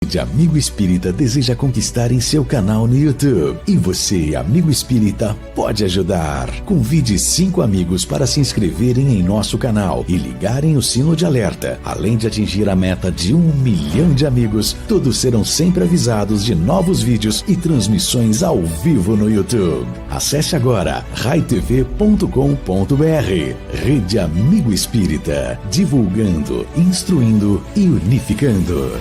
de Amigo Espírita deseja conquistar em seu canal no YouTube. E você, amigo espírita, pode ajudar. Convide 5 amigos para se inscreverem em nosso canal e ligarem o sino de alerta. Além de atingir a meta de 1 milhão de amigos, todos serão sempre avisados de novos vídeos e transmissões ao vivo no YouTube. Acesse agora raitv.com.br. Rede Amigo Espírita, divulgando, instruindo e unificando.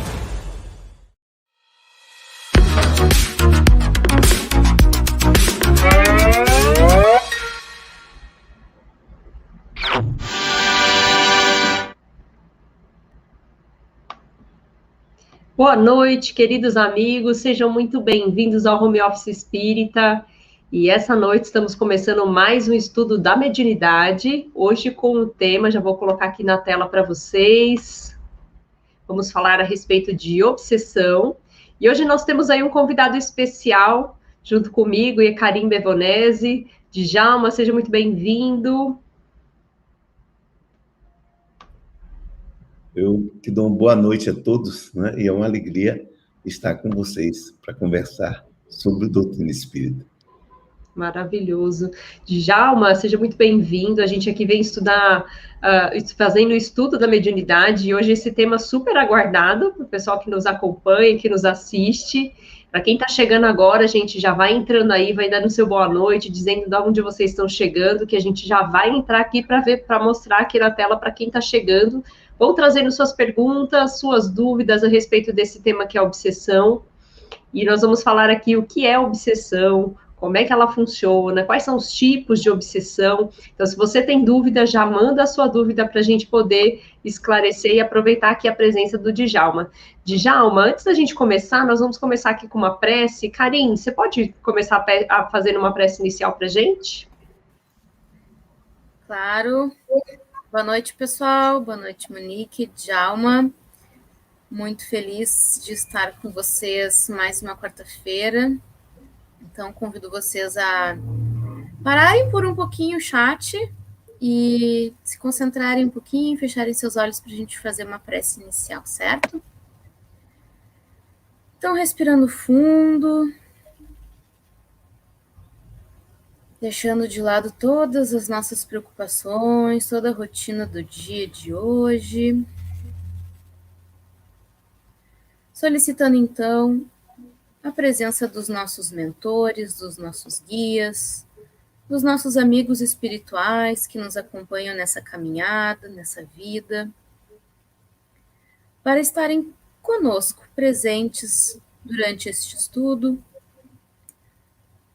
Boa noite, queridos amigos, sejam muito bem-vindos ao Home Office Espírita. E essa noite estamos começando mais um estudo da mediunidade, hoje com o tema, já vou colocar aqui na tela para vocês. Vamos falar a respeito de obsessão. E hoje nós temos aí um convidado especial, junto comigo, e Karim Bevonese. Djalma, seja muito bem-vindo. Eu que dou uma boa noite a todos, né? E é uma alegria estar com vocês para conversar sobre doutrina espírita. Maravilhoso. Djalma, seja muito bem-vindo. A gente aqui vem estudar, fazendo o estudo da mediunidade, e hoje esse tema super aguardado para o pessoal que nos acompanha, que nos assiste. Para quem está chegando agora, a gente já vai entrando aí, vai dando seu boa noite, dizendo de onde vocês estão chegando, que a gente já vai entrar aqui para mostrar aqui na tela para quem está chegando. Vão trazendo suas perguntas, suas dúvidas a respeito desse tema que é a obsessão. E nós vamos falar aqui o que é obsessão, como é que ela funciona, quais são os tipos de obsessão. Então, se você tem dúvida, já manda a sua dúvida para a gente poder esclarecer e aproveitar aqui a presença do Djalma. Djalma, antes da gente começar, nós vamos começar aqui com uma prece. Karim, você pode começar a fazer uma prece inicial para a gente? Claro. Boa noite, pessoal. Boa noite, Monique, Djalma. Muito feliz de estar com vocês mais uma quarta-feira. Então, convido vocês a pararem por um pouquinho o chat e se concentrarem um pouquinho, fecharem seus olhos para a gente fazer uma prece inicial, certo? Então, respirando fundo, deixando de lado todas as nossas preocupações, toda a rotina do dia de hoje. Solicitando, então, a presença dos nossos mentores, dos nossos guias, dos nossos amigos espirituais que nos acompanham nessa caminhada, nessa vida, para estarem conosco, presentes durante este estudo,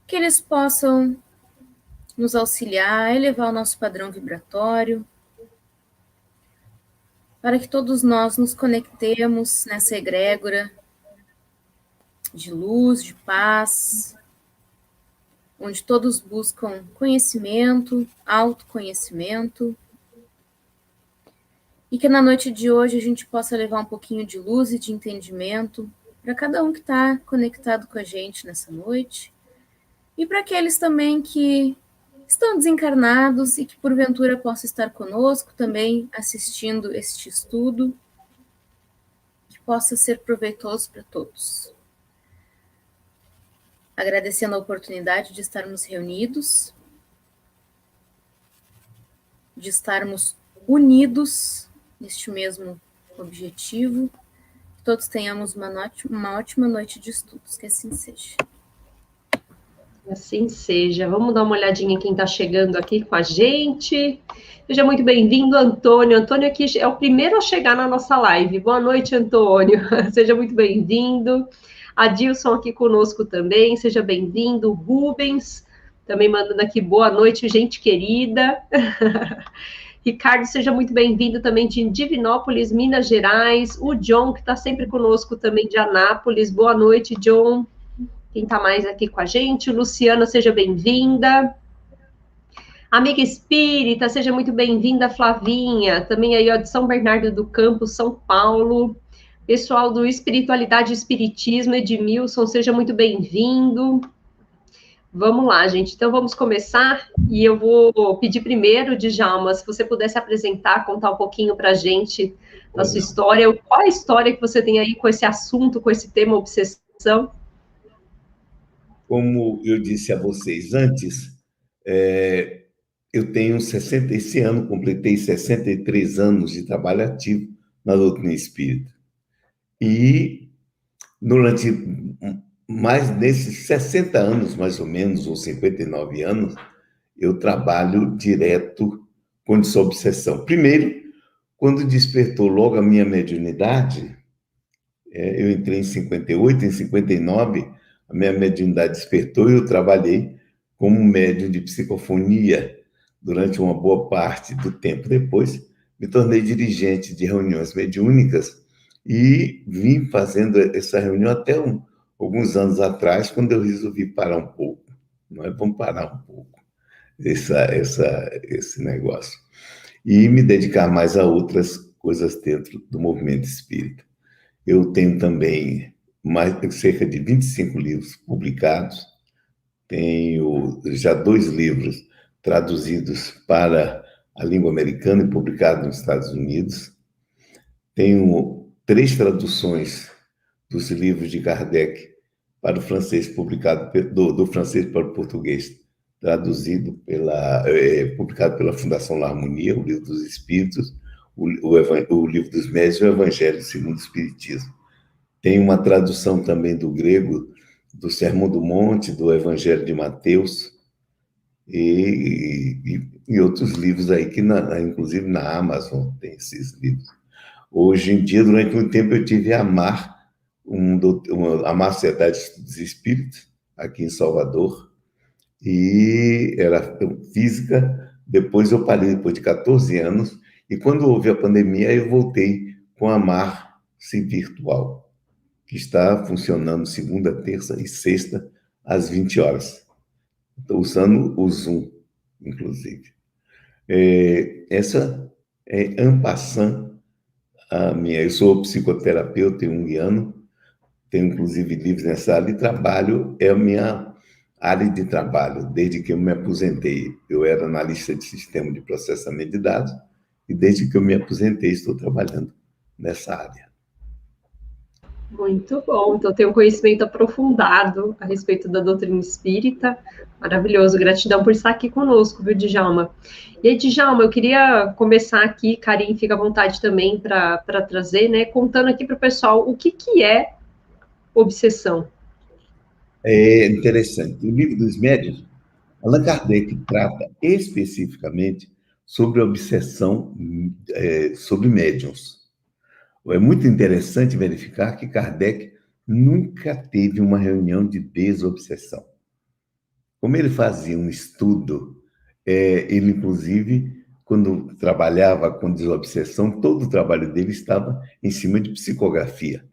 que eles possam nos auxiliar a elevar o nosso padrão vibratório, para que todos nós nos conectemos nessa egrégora de luz, de paz, onde todos buscam conhecimento, autoconhecimento, e que na noite de hoje a gente possa levar um pouquinho de luz e de entendimento para cada um que está conectado com a gente nessa noite, e para aqueles também que estão desencarnados e que porventura possam estar conosco também assistindo este estudo, que possa ser proveitoso para todos. Agradecendo a oportunidade de estarmos reunidos, de estarmos unidos neste mesmo objetivo, que todos tenhamos uma ótima noite de estudos, que assim seja. Assim seja. Vamos dar uma olhadinha em quem está chegando aqui com a gente. Seja muito bem-vindo, Antônio. Antônio aqui é o primeiro a chegar na nossa live. Boa noite, Antônio. Seja muito bem-vindo. Adilson aqui conosco também, seja bem-vindo. Rubens, também mandando aqui boa noite, gente querida. Ricardo, seja muito bem-vindo também de Divinópolis, Minas Gerais. O John, que está sempre conosco também de Anápolis. Boa noite, John. Quem está mais aqui com a gente? Luciana, seja bem-vinda. Amiga Espírita, seja muito bem-vinda, Flavinha. Também aí, ó, de São Bernardo do Campo, São Paulo. Pessoal do Espiritualidade e Espiritismo, Edmilson, seja muito bem-vindo. Vamos lá, gente. Então, vamos começar. E eu vou pedir primeiro, Djalma, se você pudesse apresentar, contar um pouquinho para a gente da sua história. Qual a história que você tem aí com esse assunto, com esse tema obsessão? Como eu disse a vocês antes, eu tenho 60, esse ano completei 63 anos de trabalho ativo na doutrina espírita. E durante mais desses 60 anos, mais ou menos, ou 59 anos, eu trabalho direto com essa obsessão. Primeiro, quando despertou logo a minha mediunidade, eu entrei em 58, em 59, a minha mediunidade despertou e eu trabalhei como médium de psicofonia durante uma boa parte do tempo. Depois, me tornei dirigente de reuniões mediúnicas e vim fazendo essa reunião até alguns anos atrás, quando eu resolvi parar um pouco. Vamos parar um pouco esse negócio. E me dedicar mais a outras coisas dentro do movimento espírita. Eu tenho também cerca de 25 livros publicados, tenho já 2 livros traduzidos para a língua americana e publicados nos Estados Unidos, tenho 3 traduções dos livros de Kardec para o francês, publicado do francês para o português, publicado pela Fundação La Harmonia, o Livro dos Espíritos, o Livro dos Médiuns e o Evangelho segundo o Espiritismo. Tem uma tradução também do grego, do Sermão do Monte, do Evangelho de Mateus, e outros livros aí, que inclusive na Amazon tem esses livros. Hoje em dia, durante um tempo, eu tive a AMAR, a Sociedade de Estudos Espíritas, aqui em Salvador, e era física. Depois eu parei, depois de 14 anos, e quando houve a pandemia, eu voltei com a AMAR virtual, que está funcionando segunda, terça e sexta, às 20 horas. Estou usando o Zoom, inclusive. Essa é en passant a minha. Eu sou psicoterapeuta junguiano, tenho inclusive livros nessa área, e trabalho, é a minha área de trabalho, desde que eu me aposentei. Eu era analista de sistema de processamento de dados, e desde que eu me aposentei, estou trabalhando nessa área. Muito bom. Então, tem um conhecimento aprofundado a respeito da doutrina espírita. Maravilhoso. Gratidão por estar aqui conosco, viu, Djalma? E aí, Djalma, eu queria começar aqui, Karim, fica à vontade também para trazer, né, contando aqui para o pessoal o que é obsessão. É interessante. O Livro dos Médiuns, Allan Kardec trata especificamente sobre a obsessão sobre médiuns. É muito interessante verificar que Kardec nunca teve uma reunião de desobsessão. Como ele fazia um estudo, ele, inclusive, quando trabalhava com desobsessão, todo o trabalho dele estava em cima de psicografia.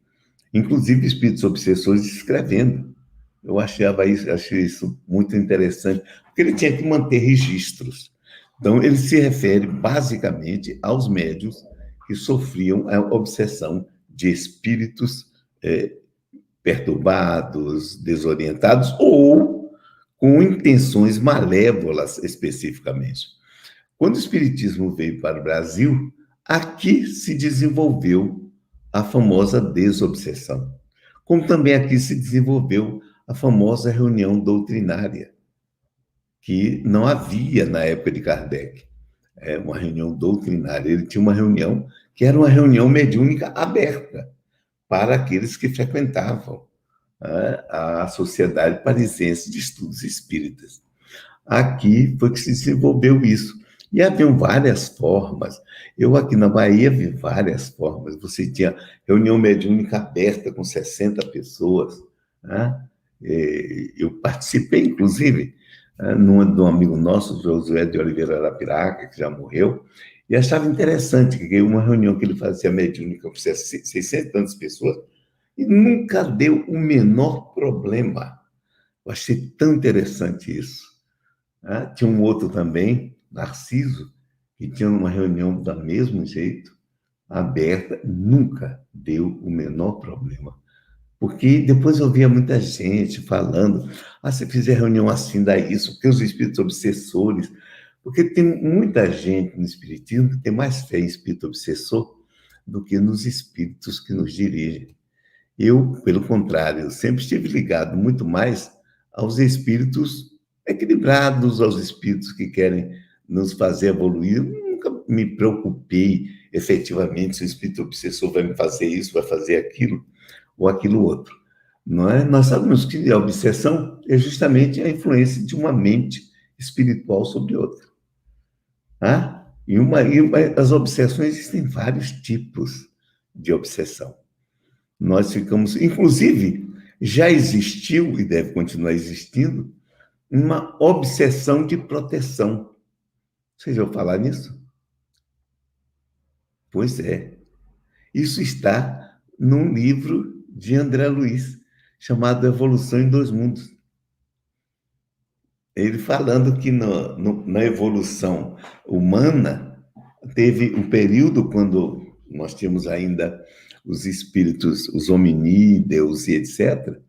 Inclusive, espíritos obsessores escrevendo. Eu achei isso muito interessante, porque ele tinha que manter registros. Então, ele se refere, basicamente, aos médiuns que sofriam a obsessão de espíritos perturbados, desorientados, ou com intenções malévolas, especificamente. Quando o espiritismo veio para o Brasil, aqui se desenvolveu a famosa desobsessão, como também aqui se desenvolveu a famosa reunião doutrinária, que não havia na época de Kardec. Uma reunião doutrinária. Ele tinha uma reunião que era uma reunião mediúnica aberta para aqueles que frequentavam a Sociedade Parisiense de Estudos Espíritas. Aqui foi que se desenvolveu isso. E haviam várias formas. Eu aqui na Bahia vi várias formas. Você tinha reunião mediúnica aberta com 60 pessoas. Eu participei, inclusive, de um amigo nosso, Josué de Oliveira Arapiraca, que já morreu, e achava interessante que uma reunião que ele fazia mediúnica com 600 pessoas e nunca deu o menor problema. Eu achei tão interessante isso. Tinha um outro também, Narciso, que tinha uma reunião do mesmo jeito, aberta, nunca deu o menor problema. Porque depois eu via muita gente falando, se fizer reunião assim, dá isso, porque os espíritos obsessores, porque tem muita gente no espiritismo que tem mais fé em espírito obsessor do que nos espíritos que nos dirigem. Eu, pelo contrário, eu sempre estive ligado muito mais aos espíritos equilibrados, aos espíritos que querem nos fazer evoluir. Eu nunca me preocupei efetivamente se o espírito obsessor vai me fazer isso, vai fazer aquilo ou aquilo outro. Não é? Nós sabemos que a obsessão é justamente a influência de uma mente espiritual sobre outra. Tá? As obsessões, existem vários tipos de obsessão. Nós ficamos, inclusive, já existiu e deve continuar existindo uma obsessão de proteção. Vocês já ouviram falar nisso? Pois é. Isso está num livro de André Luiz, chamado Evolução em Dois Mundos. Ele falando que na evolução humana teve um período quando nós tínhamos ainda os espíritos, os hominídeos e etc.,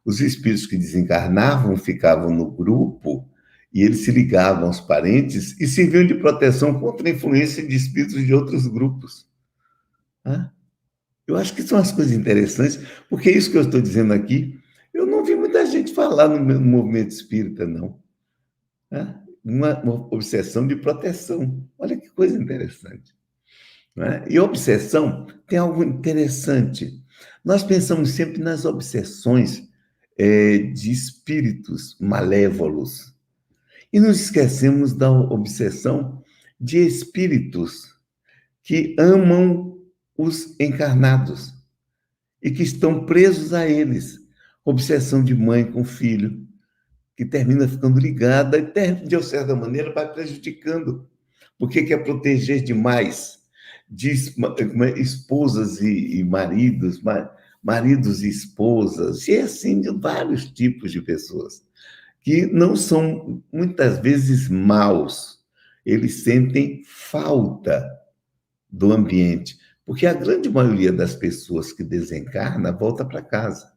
os espíritos que desencarnavam ficavam no grupo e eles se ligavam aos parentes e serviam de proteção contra a influência de espíritos de outros grupos. Eu acho que são as coisas interessantes, porque é isso que eu estou dizendo aqui, eu não vi muita gente falar no movimento espírita, não. Uma obsessão de proteção. Olha que coisa interessante. E obsessão tem algo interessante. Nós pensamos sempre nas obsessões de espíritos malévolos e nos esquecemos da obsessão de espíritos que amam os encarnados e que estão presos a eles. Obsessão de mãe com filho, que termina ficando ligada e, de certa maneira, vai prejudicando. Porque quer proteger demais de esposas e maridos, maridos e esposas, e assim de vários tipos de pessoas, que não são, muitas vezes, maus. Eles sentem falta do ambiente, porque a grande maioria das pessoas que desencarna volta para casa,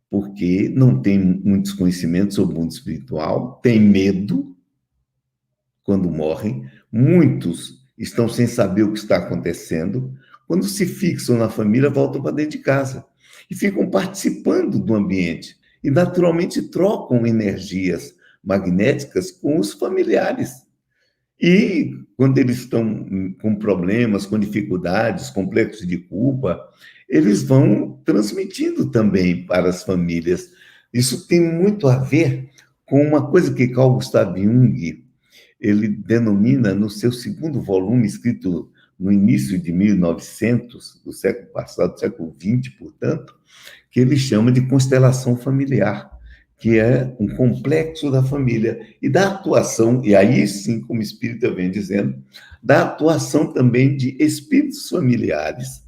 porque não tem muitos conhecimentos sobre o mundo espiritual, tem medo quando morrem, muitos estão sem saber o que está acontecendo, quando se fixam na família, voltam para dentro de casa e ficam participando do ambiente e, naturalmente, trocam energias magnéticas com os familiares. E, quando eles estão com problemas, com dificuldades, complexos de culpa, eles vão transmitindo também para as famílias. Isso tem muito a ver com uma coisa que Carl Gustav Jung, ele denomina no seu segundo volume, escrito no início de 1900, do século passado, do século XX, portanto, que ele chama de constelação familiar, que é um complexo da família e da atuação, e aí sim, como o espírito vem dizendo, da atuação também de espíritos familiares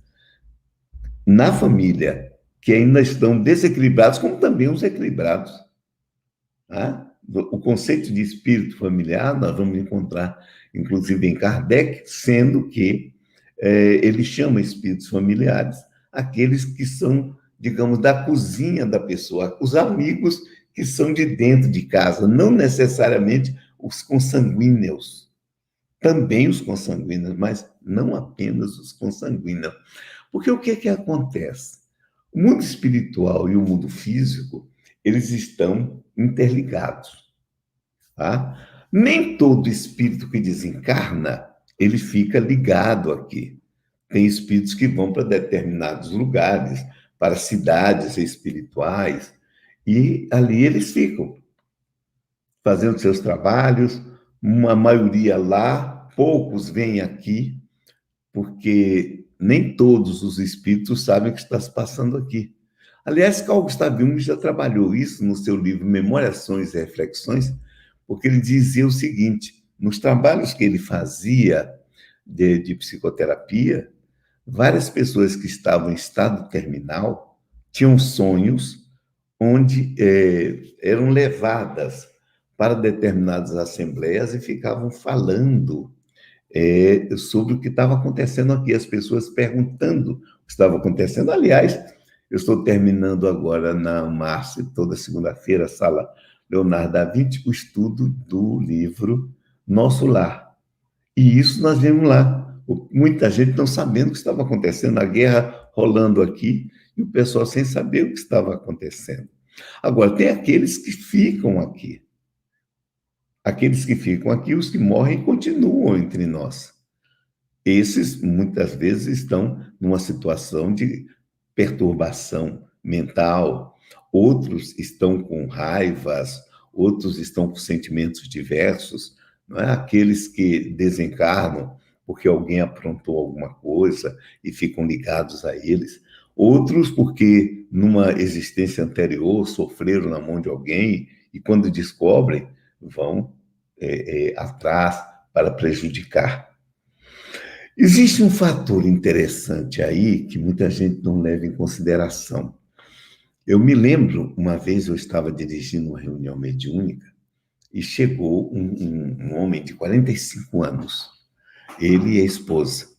na família, que ainda estão desequilibrados, como também os equilibrados. O conceito de espírito familiar nós vamos encontrar, inclusive, em Kardec, sendo que ele chama espíritos familiares aqueles que são, digamos, da cozinha da pessoa, os amigos que são de dentro de casa, não necessariamente os consanguíneos. Também os consanguíneos, mas não apenas os consanguíneos. Porque o que acontece? O mundo espiritual e o mundo físico, eles estão interligados. Nem todo espírito que desencarna, ele fica ligado aqui. Tem espíritos que vão para determinados lugares, para cidades espirituais, e ali eles ficam, fazendo seus trabalhos, uma maioria lá, poucos vêm aqui, porque nem todos os espíritos sabem o que está se passando aqui. Aliás, Carl Gustav Jung já trabalhou isso no seu livro Memoriações e Reflexões, porque ele dizia o seguinte: nos trabalhos que ele fazia de psicoterapia, várias pessoas que estavam em estado terminal tinham sonhos onde eram levadas para determinadas assembleias e ficavam falando sobre o que estava acontecendo aqui, as pessoas perguntando o que estava acontecendo. Aliás, Eu estou terminando agora na Márcia, toda segunda-feira, sala Leonardo da Vinci, o estudo do livro Nosso Lar. E isso nós vemos lá. Muita gente não sabendo o que estava acontecendo, a guerra rolando aqui, e o pessoal sem saber o que estava acontecendo. Agora, tem aqueles que ficam aqui. Aqueles que ficam aqui, os que morrem, continuam entre nós. Esses, muitas vezes, estão numa situação de perturbação mental, outros estão com raivas, outros estão com sentimentos diversos, não é? Aqueles que desencarnam porque alguém aprontou alguma coisa e ficam ligados a eles, outros porque numa existência anterior sofreram na mão de alguém e quando descobrem vão atrás para prejudicar. Existe um fator interessante aí que muita gente não leva em consideração. Eu me lembro, uma vez eu estava dirigindo uma reunião mediúnica e chegou um homem de 45 anos, ele e a esposa.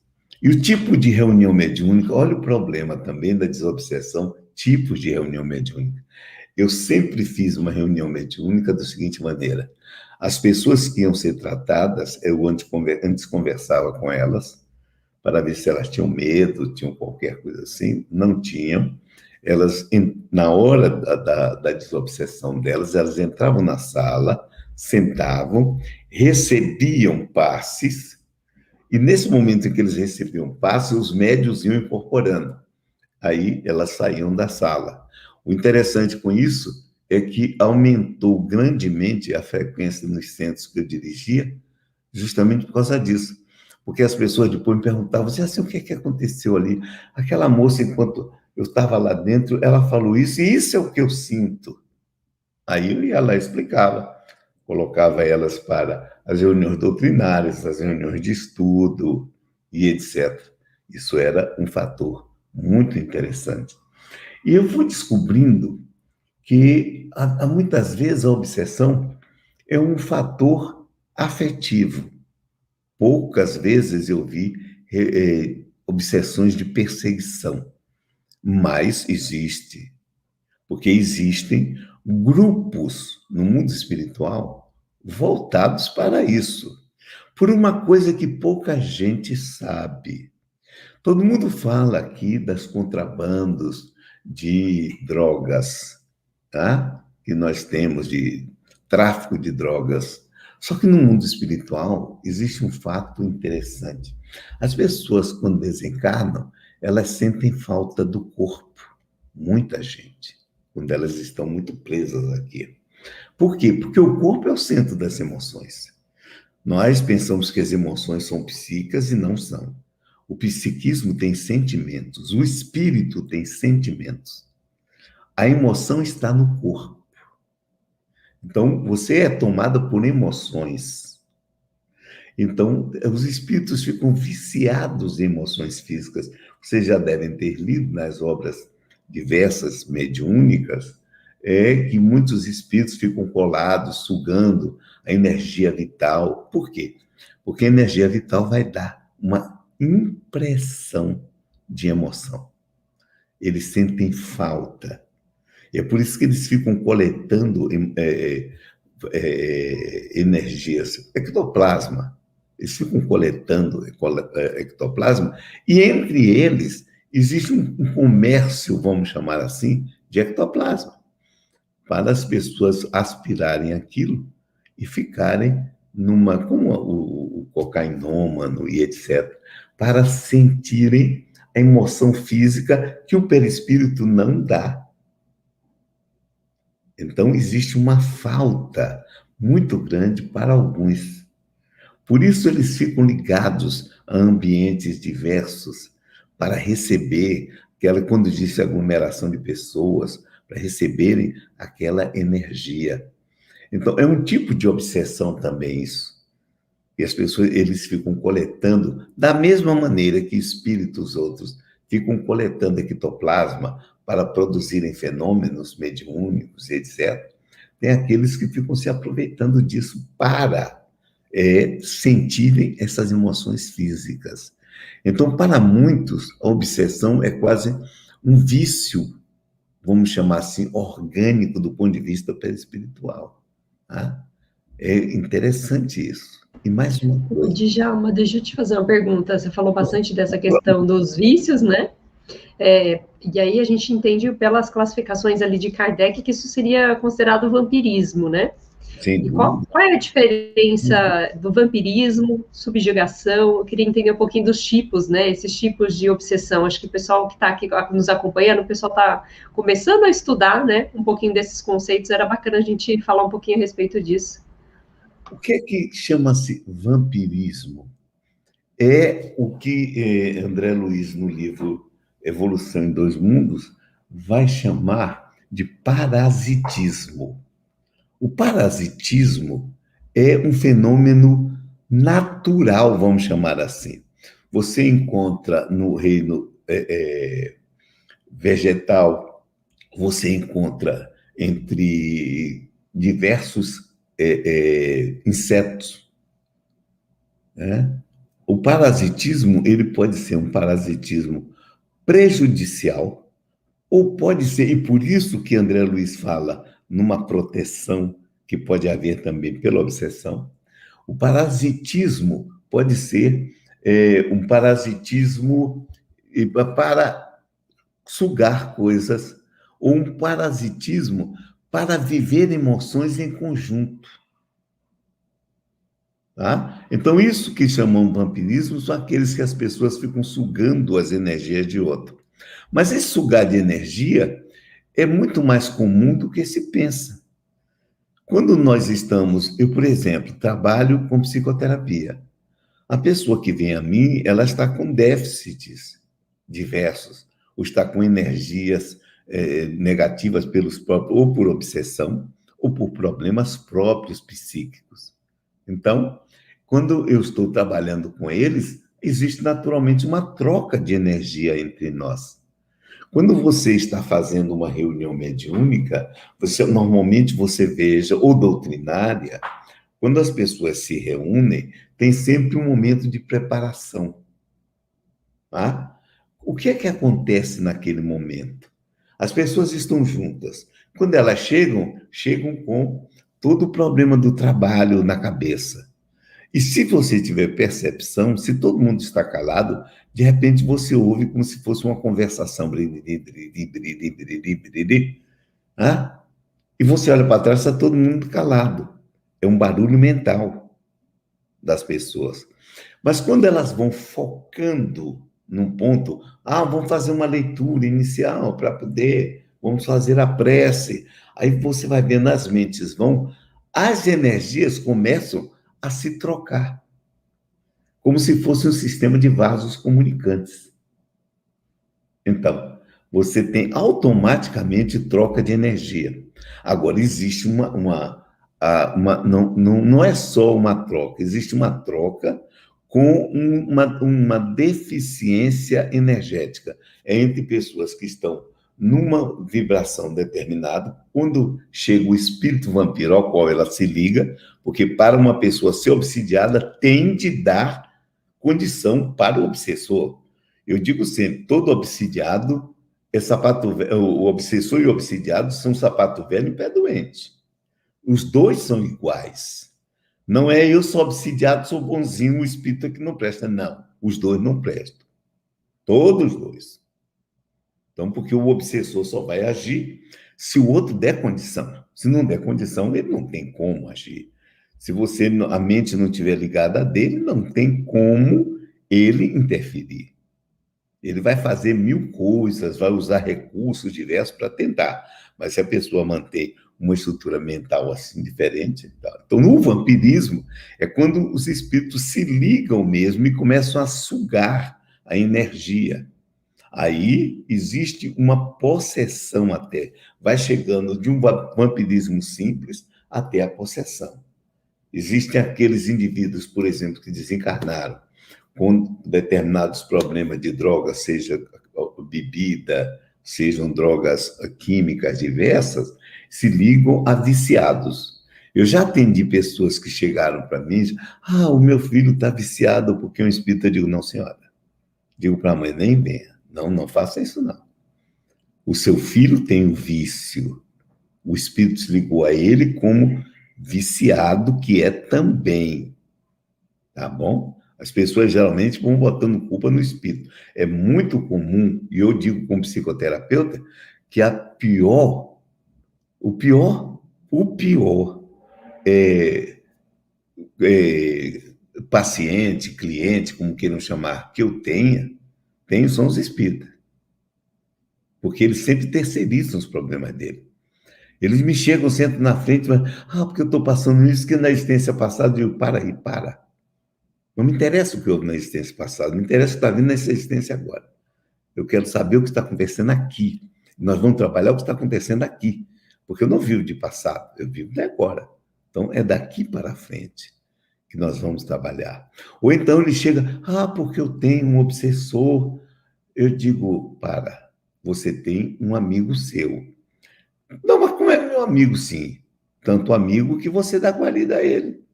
E o tipo de reunião mediúnica, olha o problema também da desobsessão, tipos de reunião mediúnica. Eu sempre fiz uma reunião mediúnica da seguinte maneira: as pessoas que iam ser tratadas, eu antes conversava com elas, para ver se elas tinham medo, tinham qualquer coisa assim. Não tinham. Elas, na hora da desobsessão delas, elas entravam na sala, sentavam, recebiam passes, e nesse momento em que eles recebiam passes, os médiuns iam incorporando. Aí elas saíam da sala. O interessante com isso é que aumentou grandemente a frequência nos centros que eu dirigia, justamente por causa disso. Porque as pessoas depois me perguntavam assim, o que é que aconteceu ali? Aquela moça, enquanto eu estava lá dentro, ela falou isso, e isso é o que eu sinto. Aí eu ia lá e explicava, colocava elas para as reuniões doutrinárias, as reuniões de estudo e etc. Isso era um fator muito interessante. E eu fui descobrindo que, muitas vezes, a obsessão é um fator afetivo. Poucas vezes eu vi obsessões de perseguição, mas existe, porque existem grupos no mundo espiritual voltados para isso, por uma coisa que pouca gente sabe. Todo mundo fala aqui das contrabandos de drogas, tá? Que nós temos de tráfico de drogas. Só que no mundo espiritual existe um fato interessante. As pessoas, quando desencarnam, elas sentem falta do corpo. Muita gente, quando elas estão muito presas aqui. Por quê? Porque o corpo é o centro das emoções. Nós pensamos que as emoções são psíquicas e não são. O psiquismo tem sentimentos, o espírito tem sentimentos. A emoção está no corpo. Então, você é tomada por emoções. Então, os espíritos ficam viciados em emoções físicas. Vocês já devem ter lido nas obras diversas mediúnicas, que muitos espíritos ficam colados, sugando a energia vital. Por quê? Porque a energia vital vai dar uma impressão de emoção. Eles sentem falta. E é por isso que eles ficam coletando energias, ectoplasma. Eles ficam coletando ectoplasma, e entre eles existe um comércio, vamos chamar assim, de ectoplasma, para as pessoas aspirarem aquilo e ficarem como o cocainômano e etc., para sentirem a emoção física que o perispírito não dá. Então, existe uma falta muito grande para alguns. Por isso, eles ficam ligados a ambientes diversos para receber, quando disse aglomeração de pessoas, para receberem aquela energia. Então, é um tipo de obsessão também isso. E as pessoas, eles ficam coletando, da mesma maneira que espíritos outros ficam coletando ectoplasma para produzirem fenômenos mediúnicos, etc. Tem aqueles que ficam se aproveitando disso para sentirem essas emoções físicas. Então, para muitos, a obsessão é quase um vício vamos chamar assim, orgânico do ponto de vista perispiritual. Tá? É interessante isso. E mais uma coisa. Djalma, deixa eu te fazer uma pergunta. Você falou bastante dessa questão dos vícios, né? E aí a gente entende pelas classificações ali de Kardec que isso seria considerado vampirismo, né? Sem E qual é a diferença do vampirismo, subjugação? Eu queria entender um pouquinho dos tipos, né? Esses tipos de obsessão. Acho que o pessoal que está aqui nos acompanhando, o pessoal está começando a estudar, né? Um pouquinho desses conceitos. Era bacana a gente falar um pouquinho a respeito disso. O que é que chama-se vampirismo? É o que André Luiz, no livro Evolução em Dois Mundos, vai chamar de parasitismo. O parasitismo é um fenômeno natural, vamos chamar assim. Você encontra no reino vegetal, você encontra entre diversos insetos. Né? O parasitismo, ele pode ser um parasitismo prejudicial, ou pode ser, e por isso que André Luiz fala numa proteção que pode haver também pela obsessão. O parasitismo pode ser um parasitismo para sugar coisas, ou um parasitismo para viver emoções em conjunto. Tá? Então, isso que chamam vampirismo são aqueles que as pessoas ficam sugando as energias de outro. Mas esse sugar de energia é muito mais comum do que se pensa. Quando nós estamos, eu, por exemplo, trabalho com psicoterapia. A pessoa que vem a mim, ela está com déficits diversos, ou está com energias negativas pelos próprios, ou por obsessão, ou por problemas próprios psíquicos. Então, quando eu estou trabalhando com eles, existe naturalmente uma troca de energia entre nós. Quando você está fazendo uma reunião mediúnica, normalmente você veja, ou doutrinária, quando as pessoas se reúnem, tem sempre um momento de preparação. Tá? O que é que acontece naquele momento? As pessoas estão juntas. Quando elas chegam com todo o problema do trabalho na cabeça. E se você tiver percepção, se todo mundo está calado, de repente você ouve como se fosse uma conversação. E você olha para trás, está todo mundo calado. É um barulho mental das pessoas. Mas quando elas vão focando num ponto, vamos fazer uma leitura inicial para poder, vamos fazer a prece. Aí você vai vendo as mentes as energias começam a se trocar, como se fosse um sistema de vasos comunicantes. Então, você tem automaticamente troca de energia. Agora, existe não é só uma troca, existe uma troca com uma deficiência energética entre pessoas que estão numa vibração determinada, quando chega o espírito vampiro ao qual ela se liga, porque para uma pessoa ser obsidiada tem de dar condição para o obsessor. Eu digo sempre, todo obsidiado é sapato velho, o obsessor e o obsidiado são sapato velho e pé doente. Os dois são iguais. Não é eu sou obsidiado, sou bonzinho, o espírito é que não presta. Não, os dois não prestam. Todos os dois. Então, porque o obsessor só vai agir se o outro der condição. Se não der condição, ele não tem como agir. Se a mente não estiver ligada a dele, não tem como ele interferir. Ele vai fazer 1000 coisas, vai usar recursos diversos para tentar. Mas se a pessoa manter uma estrutura mental assim diferente... Então, no vampirismo, é quando os espíritos se ligam mesmo e começam a sugar a energia. Aí existe uma possessão até. Vai chegando de um vampirismo simples até a possessão. Existem aqueles indivíduos, por exemplo, que desencarnaram com determinados problemas de drogas, seja bebida, sejam drogas químicas diversas, se ligam a viciados. Eu já atendi pessoas que chegaram para mim, o meu filho está viciado porque é um espírito. Eu digo, não, senhora. Digo para a mãe, nem venha. Não faça isso, não. O seu filho tem um vício. O espírito se ligou a ele como viciado que é também. Tá bom? As pessoas geralmente vão botando culpa no espírito. É muito comum, e eu digo como psicoterapeuta, que o pior paciente, cliente, como queiram chamar, que eu tenho são os espíritas. Porque eles sempre terceirizam os problemas dele. Eles me chegam, sentam na frente, mas, porque eu estou passando isso, que na existência passada, eu digo, para aí, para. Não me interessa o que houve na existência passada, me interessa o que está vindo nessa existência agora. Eu quero saber o que está acontecendo aqui. Nós vamos trabalhar o que está acontecendo aqui. Porque eu não vivo de passado, eu vivo de agora. Então, é daqui para frente que nós vamos trabalhar. Ou então ele chega, porque eu tenho um obsessor. Eu digo, você tem um amigo seu. Não, mas como é meu amigo, sim? Tanto amigo que você dá guarida a ele.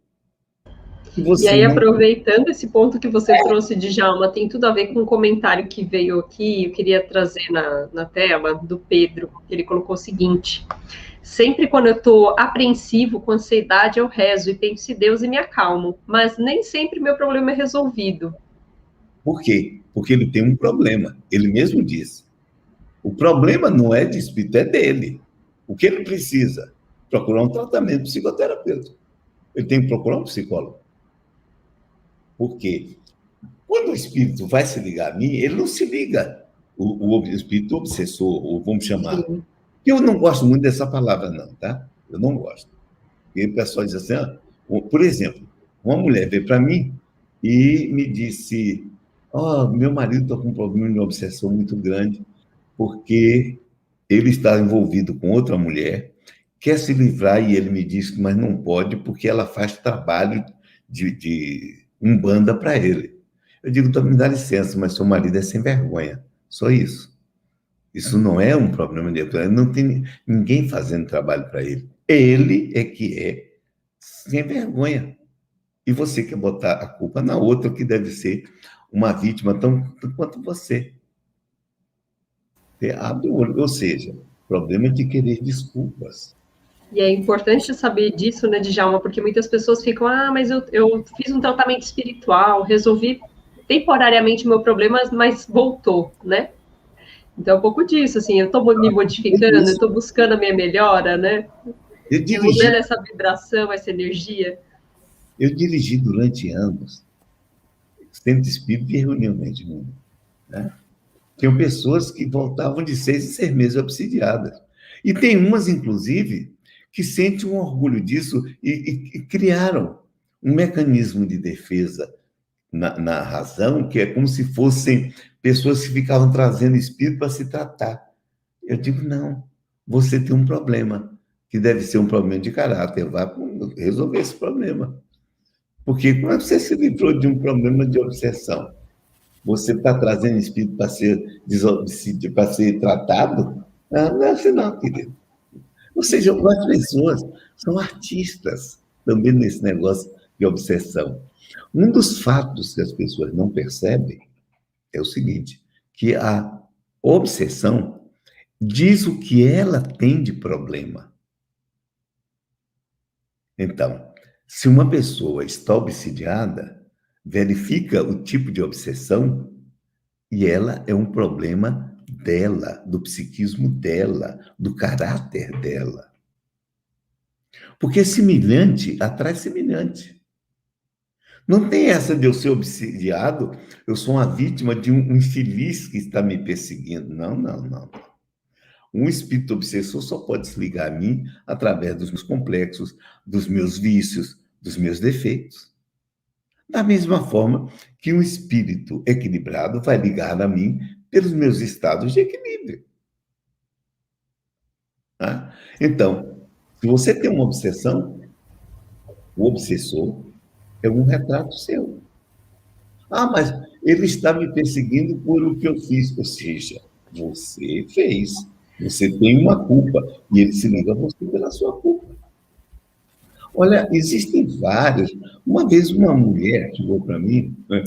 E aí, aproveitando esse ponto que você trouxe, Djalma, tem tudo a ver com um comentário que veio aqui, eu queria trazer na tela, do Pedro. Ele colocou o seguinte: sempre quando eu estou apreensivo, com ansiedade, eu rezo e penso em Deus e me acalmo, mas nem sempre meu problema é resolvido. Por quê? Porque ele tem um problema, ele mesmo disse. O problema não é de espírito, é dele. O que ele precisa? Procurar um tratamento psicoterapêutico. Ele tem que procurar um psicólogo. Por quê? Quando o espírito vai se ligar a mim, ele não se liga. O espírito obsessor, ou vamos chamar. Sim. Eu não gosto muito dessa palavra, não, tá? Eu não gosto. E o pessoal diz assim, por exemplo, uma mulher veio para mim e me disse, meu marido está com um problema de obsessão muito grande, porque ele está envolvido com outra mulher, quer se livrar, e ele me disse que mas não pode, porque ela faz trabalho de umbanda para ele. Eu digo, então me dá licença, mas seu marido é sem vergonha. Só isso. Isso não é um problema dele. Não tem ninguém fazendo trabalho para ele. Ele é que é sem vergonha. E você quer botar a culpa na outra, que deve ser uma vítima tão quanto você. Você abre o olho. Ou seja, problema de querer desculpas. E é importante saber disso, né, Djalma, porque muitas pessoas ficam, mas eu fiz um tratamento espiritual, resolvi temporariamente o meu problema, mas voltou, né? Então, é um pouco disso, assim, eu estou me modificando, eu estou buscando a minha melhora, né? Mudando essa vibração, essa energia. Eu dirigi durante anos centro espírita e reunião mediúnica, né? Tinham pessoas que voltavam de 6 em 6 meses obsidiadas. E tem umas, inclusive, que sentem um orgulho disso e criaram um mecanismo de defesa na razão, que é como se fossem pessoas que ficavam trazendo espírito para se tratar. Eu digo, não, você tem um problema, que deve ser um problema de caráter, vá resolver esse problema. Porque como é que você se livrou de um problema de obsessão? Você está trazendo espírito para ser tratado? Não é assim não, querido. Ou seja, as pessoas são artistas também nesse negócio de obsessão. Um dos fatos que as pessoas não percebem é o seguinte, que a obsessão diz o que ela tem de problema. Então, se uma pessoa está obsidiada, verifica o tipo de obsessão e ela é um problema dela, do psiquismo dela, do caráter dela. Porque semelhante atrai semelhante. Não tem essa de eu ser obsidiado, eu sou uma vítima de um infeliz que está me perseguindo. Não. Um espírito obsessor só pode se ligar a mim através dos meus complexos, dos meus vícios, dos meus defeitos. Da mesma forma que um espírito equilibrado vai ligar a mim pelos meus estados de equilíbrio. Tá? Então, se você tem uma obsessão, o obsessor é um retrato seu. Mas ele está me perseguindo por o que eu fiz. Ou seja, você fez. Você tem uma culpa. E ele se liga a você pela sua culpa. Olha, existem vários. Uma vez uma mulher chegou para mim, né,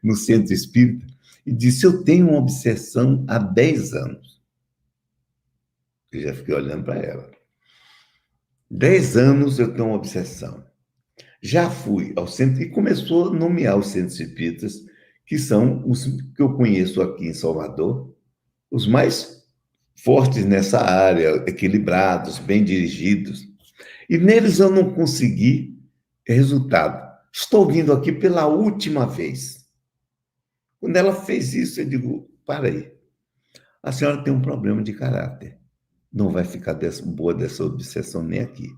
no centro espírita, e disse, eu tenho uma obsessão há 10 anos. Eu já fiquei olhando para ela. 10 anos eu tenho uma obsessão. Já fui ao centro e começou a nomear os centros espíritas, que são os que eu conheço aqui em Salvador, os mais fortes nessa área, equilibrados, bem dirigidos. E neles eu não consegui resultado. Estou vindo aqui pela última vez. Quando ela fez isso, eu digo, para aí, a senhora tem um problema de caráter. Não vai ficar boa dessa obsessão nem aqui.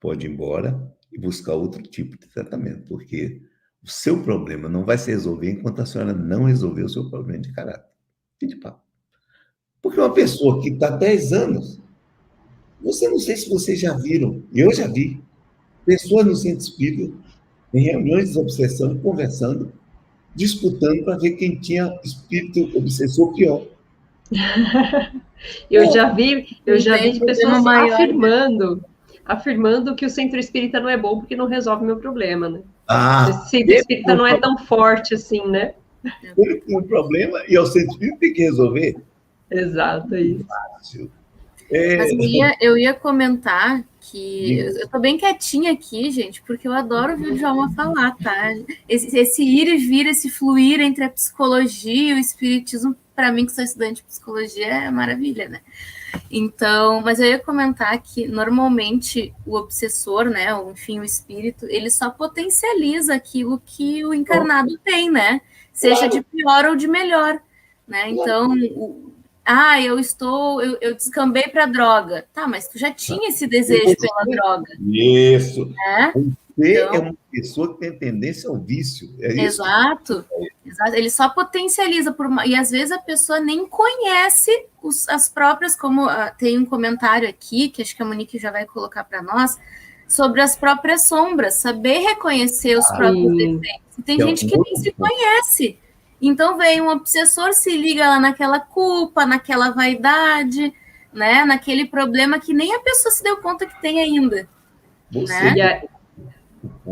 Pode ir embora e buscar outro tipo de tratamento, porque o seu problema não vai se resolver enquanto a senhora não resolver o seu problema de caráter. Fim de papo. Porque uma pessoa que está 10 anos, você não sei se vocês já viram, eu já vi, pessoas no centro espírita, em reuniões de obsessão, conversando, disputando para ver quem tinha espírito obsessor pior. Eu já vi pessoas afirmando que o centro espírita não é bom porque não resolve meu problema, né? Esse centro espírita não é tão forte assim, né? Ele tem um problema e o centro espírita tem que resolver. Exato, é isso. Fácil. Mas eu ia comentar que eu estou bem quietinha aqui, gente, porque eu adoro ouvir o Djalma falar, tá? Esse ir e vir, esse fluir entre a psicologia e o espiritismo, para mim, que sou estudante de psicologia, é maravilha, né? Então, mas eu ia comentar que, normalmente, o obsessor, né, ou, enfim, o espírito, ele só potencializa aquilo que o encarnado tem, né? Seja de pior ou de melhor, né? Então, eu descambei para droga. Tá, mas tu já tinha esse desejo pela droga. Isso. Né? Você é uma pessoa que tem tendência ao vício. É isso? Exato. Ele só potencializa. E às vezes a pessoa nem conhece as próprias, como tem um comentário aqui, que acho que a Monique já vai colocar para nós, sobre as próprias sombras, saber reconhecer os próprios defeitos. E tem gente que nem se conhece. Então vem um obsessor, se liga lá naquela culpa, naquela vaidade, né? Naquele problema que nem a pessoa se deu conta que tem ainda. Né?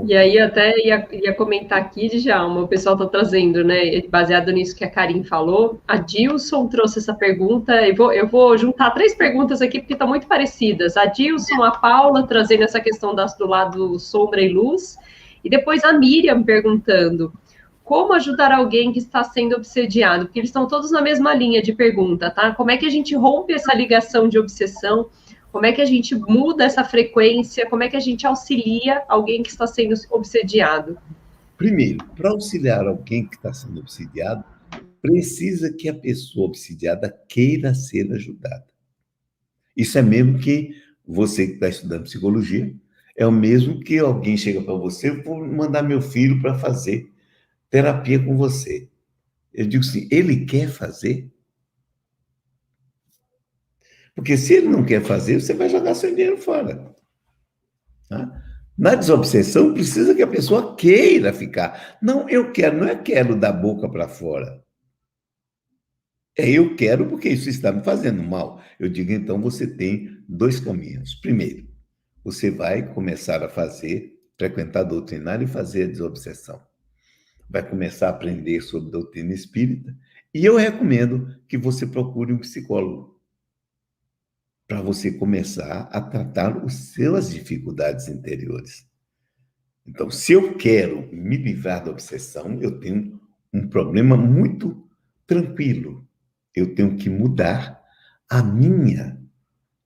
E aí eu até ia comentar aqui, Djalma, o pessoal está trazendo, né? Baseado nisso que a Karin falou, a Dilson trouxe essa pergunta, eu vou juntar 3 perguntas aqui, porque estão muito parecidas. A Dilson, a Paula trazendo essa questão do lado sombra e luz, e depois a Miriam perguntando: como ajudar alguém que está sendo obsediado? Porque eles estão todos na mesma linha de pergunta, tá? Como é que a gente rompe essa ligação de obsessão? Como é que a gente muda essa frequência? Como é que a gente auxilia alguém que está sendo obsediado? Primeiro, para auxiliar alguém que está sendo obsediado, precisa que a pessoa obsediada queira ser ajudada. Isso é mesmo que você que está estudando psicologia, é o mesmo que alguém chega para você, eu vou mandar meu filho para fazer terapia com você. Eu digo assim, ele quer fazer? Porque se ele não quer fazer, você vai jogar seu dinheiro fora. Tá? Na desobsessão, precisa que a pessoa queira ficar. Não, eu quero, não é quero da boca para fora. É eu quero porque isso está me fazendo mal. Eu digo, então, você tem 2 caminhos. Primeiro, você vai começar a frequentar a doutrinária e fazer a desobsessão. Vai começar a aprender sobre doutrina espírita, e eu recomendo que você procure um psicólogo para você começar a tratar as suas dificuldades interiores. Então, se eu quero me livrar da obsessão, eu tenho um problema muito tranquilo. Eu tenho que mudar a minha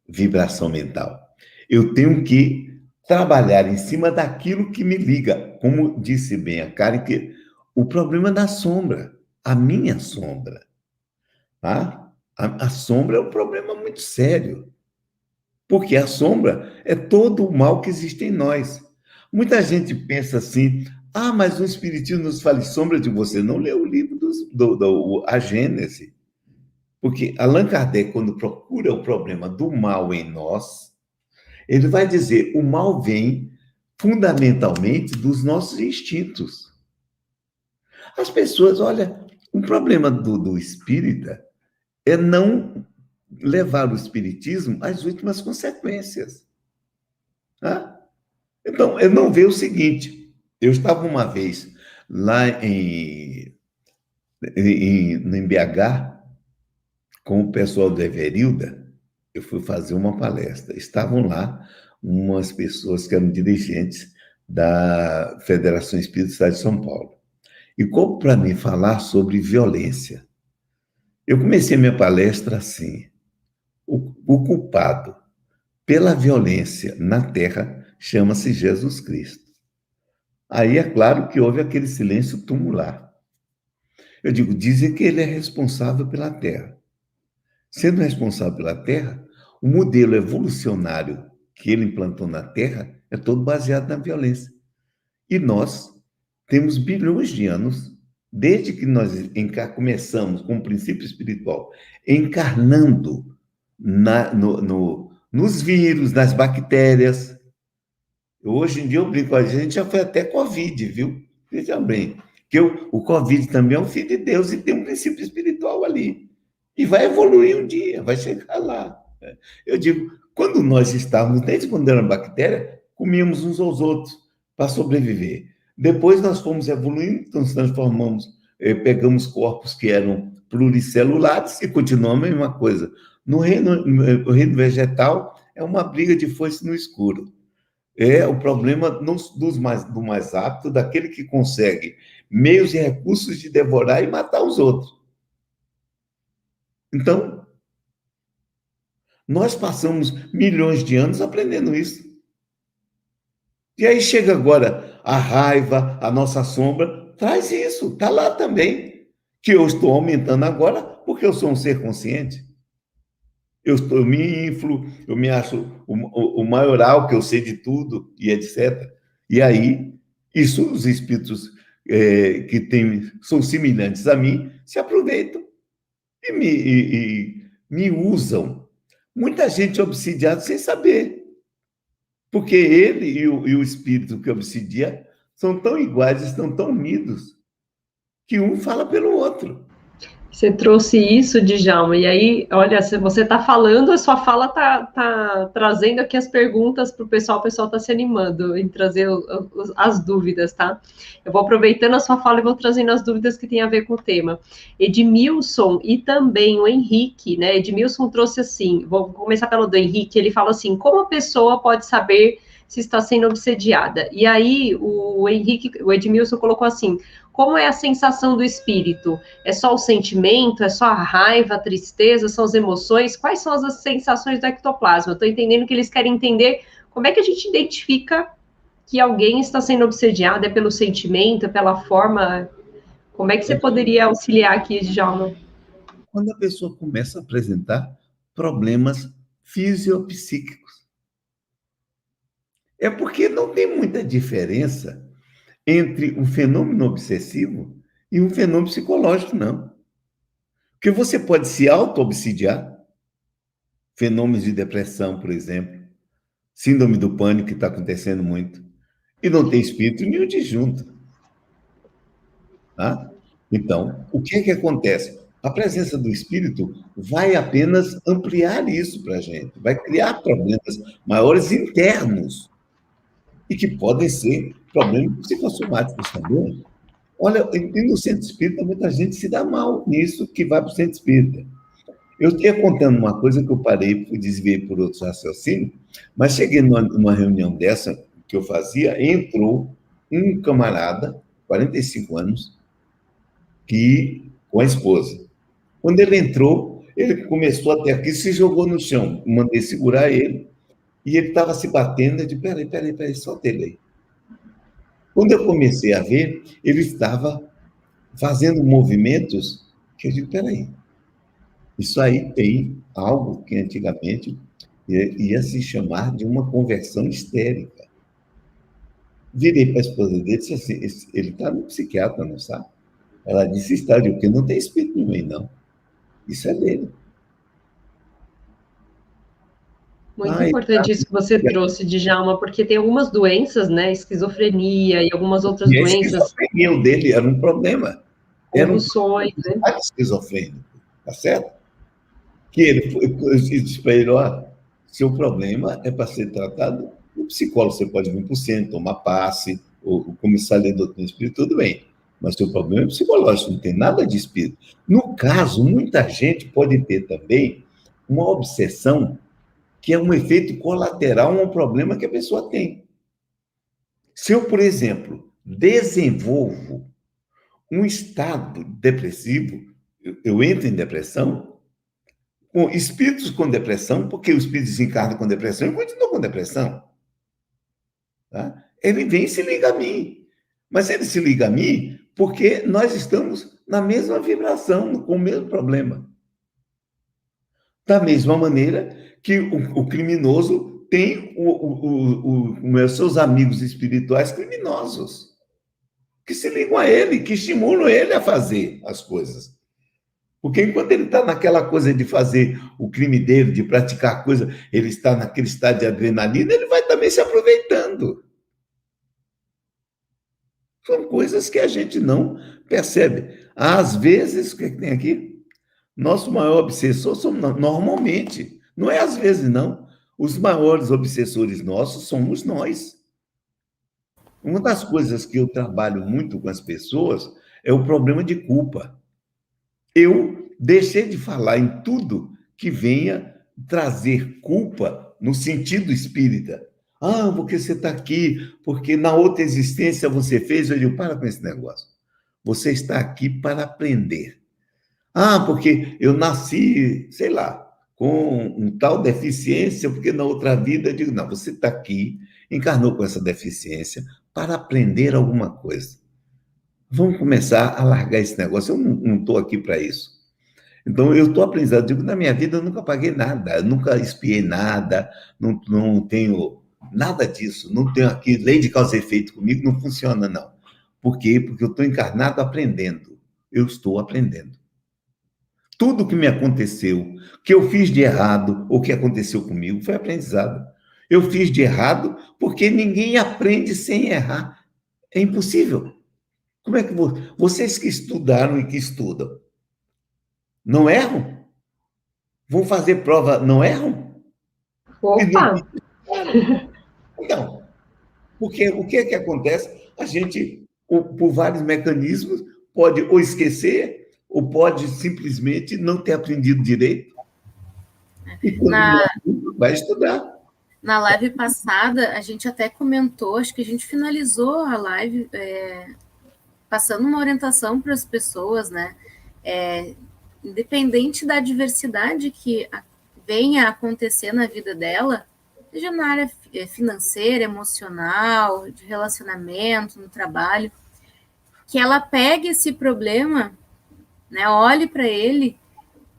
vibração mental. Eu tenho que trabalhar em cima daquilo que me liga. Como disse bem a Karen, que o problema da sombra, a minha sombra. Tá? A sombra é um problema muito sério. Porque a sombra é todo o mal que existe em nós. Muita gente pensa assim, mas o Espiritismo nos fala de sombra de você. Não leu o livro A Gênese. Porque Allan Kardec, quando procura o problema do mal em nós, ele vai dizer, o mal vem fundamentalmente dos nossos instintos. As pessoas, olha, o problema do espírita é não levar o espiritismo às últimas consequências. Tá? Então, eu não vejo o seguinte, eu estava uma vez lá em BH, com o pessoal do Everilda, eu fui fazer uma palestra. Estavam lá umas pessoas que eram dirigentes da Federação Espírita do Estado de São Paulo. E como para mim falar sobre violência, eu comecei a minha palestra assim: o culpado pela violência na Terra chama-se Jesus Cristo. Aí é claro que houve aquele silêncio tumular. Eu digo, dizem que ele é responsável pela Terra. Sendo responsável pela Terra, o modelo evolucionário que ele implantou na Terra é todo baseado na violência. E nós temos bilhões de anos, desde que nós começamos com o princípio espiritual, encarnando nos vírus, nas bactérias. Hoje em dia eu brinco, a gente já foi até Covid, viu? Veja bem, que o Covid também é um filho de Deus e tem um princípio espiritual ali. E vai evoluir um dia, vai chegar lá. Eu digo, quando nós estávamos, desde quando era bactéria, comíamos uns aos outros para sobreviver. Depois nós fomos evoluindo, nos transformamos, pegamos corpos que eram pluricelulares e continuamos a mesma coisa. No reino vegetal, é uma briga de foice no escuro. É o problema do mais apto, daquele que consegue meios e recursos de devorar e matar os outros. Então, nós passamos milhões de anos aprendendo isso. E aí chega agora a raiva, a nossa sombra, traz isso, está lá também. Que eu estou aumentando agora porque eu sou um ser consciente. Eu me inflo, eu me acho o maioral, que eu sei de tudo, e etc. E aí, isso os espíritos são semelhantes a mim se aproveitam e me usam. Muita gente é obsidiada sem saber. Porque ele e o espírito que obsidia são tão iguais, estão tão unidos, que um fala pelo outro. Você trouxe isso, Djalma, e aí, olha, se você está falando, a sua fala está trazendo aqui as perguntas para o pessoal está se animando em trazer as dúvidas, tá? Eu vou aproveitando a sua fala e vou trazendo as dúvidas que tem a ver com o tema. Edmilson e também o Henrique, né? Edmilson trouxe assim, vou começar pelo do Henrique, ele fala assim, como a pessoa pode saber se está sendo obsediada? E aí, o Edmilson colocou assim, como é a sensação do espírito? É só o sentimento? É só a raiva, a tristeza? São as emoções? Quais são as sensações do ectoplasma? Eu estou entendendo que eles querem entender como é que a gente identifica que alguém está sendo obsediado. É pelo sentimento? É pela forma? Como é que você poderia auxiliar aqui, Djalma? Quando a pessoa começa a apresentar problemas fisiopsíquicos. É porque não tem muita diferença entre um fenômeno obsessivo e um fenômeno psicológico, não. Porque você pode se auto-obsidiar, fenômenos de depressão, por exemplo, síndrome do pânico, que está acontecendo muito, e não tem espírito nenhum de junto. Tá? Então, o que é que acontece? A presença do espírito vai apenas ampliar isso para a gente, vai criar problemas maiores internos, e que podem ser problemas psicossomáticos também. Olha, e no centro espírita, muita gente se dá mal nisso que vai para o centro espírita. Eu ia contando uma coisa que eu parei, desviei por outros raciocínios, mas cheguei numa reunião dessa que eu fazia, entrou um camarada, 45 anos, com a esposa. Quando ele entrou, ele começou até aqui, se jogou no chão, mandei segurar ele, e ele estava se batendo, eu disse, peraí, solta ele aí. Quando eu comecei a ver, ele estava fazendo movimentos que eu digo, peraí, isso aí tem algo que antigamente ia se chamar de uma conversão histérica. Virei para a esposa dele e disse assim, ele está no psiquiatra, não sabe? Ela disse, está, porque não tem espírito nenhum aí, não. Isso é dele. Muito importante isso que você trouxe, Djalma, porque tem algumas doenças, né? Esquizofrenia e algumas outras doenças. A esquizofrenia dele era um problema. Convulsões, né? Esquizofrênico, tá certo? Que ele disse para ele, ó, seu problema é para ser tratado no psicólogo. Você pode vir por cento, tomar passe, ou começar a ler doutrina espírita, tudo bem. Mas seu problema é psicológico, não tem nada de espírito. No caso, muita gente pode ter também uma obsessão que é um efeito colateral a um problema que a pessoa tem. Se eu, por exemplo, desenvolvo um estado depressivo, eu entro em depressão, com espíritos com depressão, porque o espírito desencarna com depressão e continua com depressão. Tá? Ele vem e se liga a mim. Mas ele se liga a mim porque nós estamos na mesma vibração, com o mesmo problema. Da mesma maneira que o criminoso tem os seus amigos espirituais criminosos, que se ligam a ele, que estimulam ele a fazer as coisas. Porque enquanto ele está naquela coisa de fazer o crime dele, de praticar coisa, ele está naquele estado de adrenalina, ele vai também se aproveitando. São coisas que a gente não percebe. Às vezes, o que tem aqui? Nosso maior obsessor somos normalmente. Não é às vezes, não. Os maiores obsessores nossos somos nós. Uma das coisas que eu trabalho muito com as pessoas é o problema de culpa. Eu deixei de falar em tudo que venha trazer culpa no sentido espírita. Ah, porque você está aqui, porque na outra existência você fez. Eu digo, para com esse negócio. Você está aqui para aprender. Ah, porque eu nasci, sei lá, com um tal deficiência, porque na outra vida eu digo, não, você está aqui, encarnou com essa deficiência para aprender alguma coisa. Vamos começar a largar esse negócio. Eu não estou aqui para isso. Então, eu estou aprendendo. Digo, na minha vida eu nunca paguei nada, eu nunca espiei nada, não tenho nada disso, não tenho aqui lei de causa e efeito comigo, não funciona, não. Por quê? Porque eu estou encarnado aprendendo. Eu estou aprendendo. Tudo que me aconteceu, que eu fiz de errado, ou que aconteceu comigo, foi aprendizado. Eu fiz de errado porque ninguém aprende sem errar. É impossível. Como é que vocês que estudaram e que estudam, não erram? Vão fazer prova, não erram? Opa! Então, porque o que é que acontece? A gente, por vários mecanismos, pode ou esquecer, ou pode simplesmente não ter aprendido direito. E vai estudar. Na live passada, a gente até comentou, acho que a gente finalizou a live passando uma orientação para as pessoas, né? Independente da adversidade que venha a acontecer na vida dela, seja na área financeira, emocional, de relacionamento, no trabalho, que ela pegue esse problema, né, olhe para ele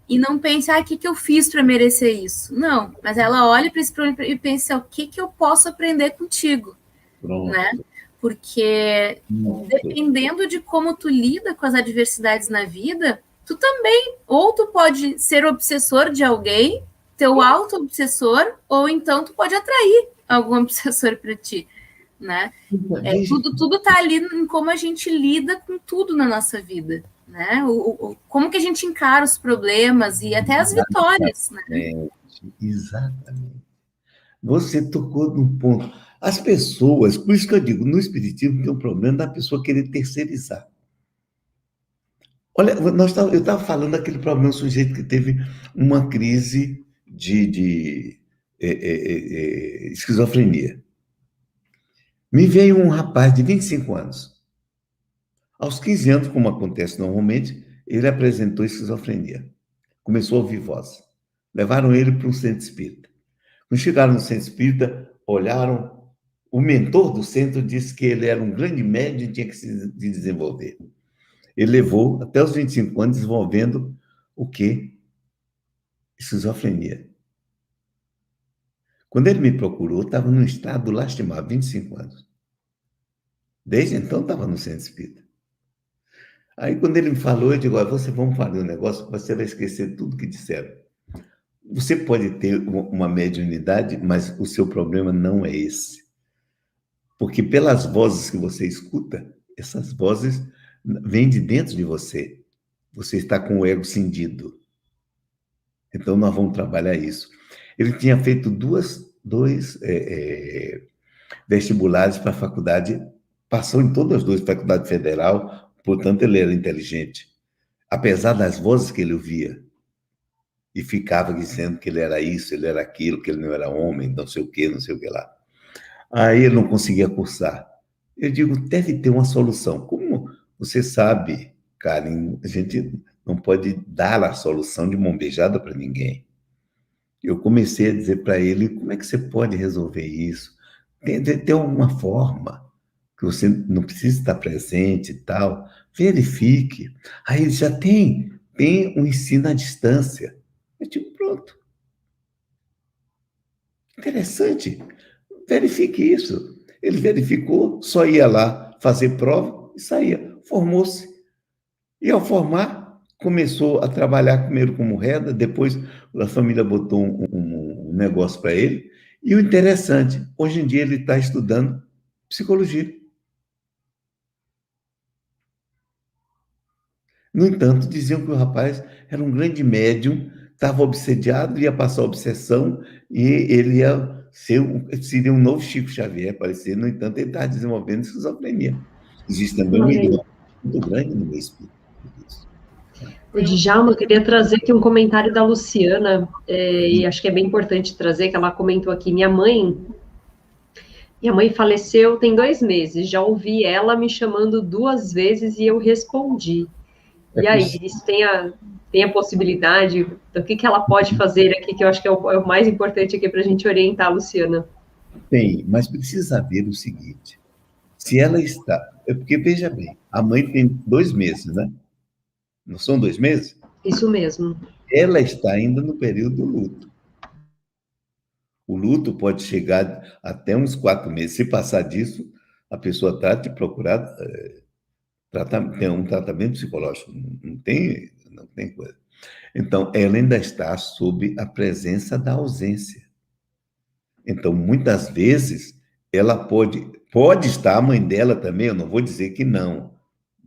e não pense, o que eu fiz para merecer isso? Não, mas ela olhe para esse problema e pense, o que eu posso aprender contigo? Pronto. Né? Porque dependendo de como tu lida com as adversidades na vida, tu também, ou tu pode ser obsessor de alguém, teu auto-obsessor, ou então tu pode atrair algum obsessor para ti, né? Tudo tá ali em como a gente lida com tudo na nossa vida, né? Como que a gente encara os problemas e até as vitórias, né? Exatamente. Você tocou num ponto. As pessoas, por isso que eu digo, no espiritismo tem um problema da pessoa querer terceirizar. Olha, eu estava falando daquele problema, um sujeito que teve uma crise de esquizofrenia. Me veio um rapaz de 25 anos. Aos 15 anos, como acontece normalmente, ele apresentou esquizofrenia. Começou a ouvir voz. Levaram ele para um centro espírita. Quando chegaram no centro espírita, olharam, o mentor do centro disse que ele era um grande médium e tinha que se desenvolver. Ele levou até os 25 anos desenvolvendo o quê? Esquizofrenia. Quando ele me procurou, estava num estado lastimável, 25 anos. Desde então, estava no centro espírita. Aí, quando ele me falou, eu digo, vamos fazer um negócio, você vai esquecer tudo que disseram. Você pode ter uma mediunidade, mas o seu problema não é esse. Porque pelas vozes que você escuta, essas vozes vêm de dentro de você. Você está com o ego cindido. Então, nós vamos trabalhar isso. Ele tinha feito dois vestibulares para a faculdade, passou em todas as duas, faculdade federal, portanto, ele era inteligente. Apesar das vozes que ele ouvia. e ficava dizendo que ele era isso, ele era aquilo, que ele não era homem, não sei o que lá. Aí ele não conseguia cursar. Eu digo, deve ter uma solução. Como você sabe, Karen, a gente não pode dar a solução de mão beijada para ninguém. Eu comecei a dizer para ele, como é que você pode resolver isso? Tem uma forma que você não precisa estar presente e tal. Verifique. Aí ele já tem um ensino à distância. Eu digo, pronto. Interessante. Verifique isso. Ele verificou, só ia lá fazer prova e saía. Formou-se. E ao formar, começou a trabalhar primeiro como reda, depois a família botou um negócio para ele. E o interessante, hoje em dia ele está estudando psicologia. No entanto, diziam que o rapaz era um grande médium, estava obsediado, ia passar obsessão e ele ia seria um novo Chico Xavier, parecer. No entanto, ele estava desenvolvendo esquizofrenia. Existe também uma ideia muito grande no meu espírito. O Djalma, eu queria trazer aqui um comentário da Luciana, e acho que é bem importante trazer, que ela comentou aqui, minha mãe faleceu tem 2 meses, já ouvi ela me chamando 2 vezes e eu respondi. E aí, isso tem a possibilidade do que ela pode fazer aqui, que eu acho que é o mais importante aqui para a gente orientar, Luciana. Tem, mas precisa ver o seguinte, se ela está... Porque, veja bem, a mãe tem 2 meses, né? Não são 2 meses? Isso mesmo. Ela está ainda no período do luto. O luto pode chegar até uns 4 meses. Se passar disso, a pessoa trata de procurar ter um tratamento psicológico. Não tem coisa. Então, ela ainda está sob a presença da ausência. Então, muitas vezes, ela pode estar, a mãe dela também, eu não vou dizer que não,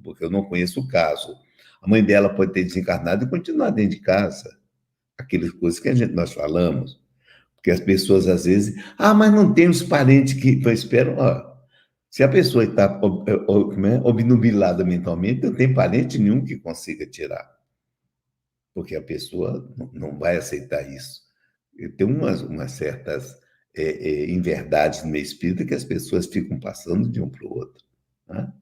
porque eu não conheço o caso. A mãe dela pode ter desencarnado e continuar dentro de casa. Aquelas coisas que nós falamos. Porque as pessoas, às vezes... mas não tem os parentes que esperam... Se a pessoa está obnubilada mentalmente, não tem parente nenhum que consiga tirar. Porque a pessoa não vai aceitar isso. Tem umas certas inverdades no meio espírita que as pessoas ficam passando de um para o outro. Né?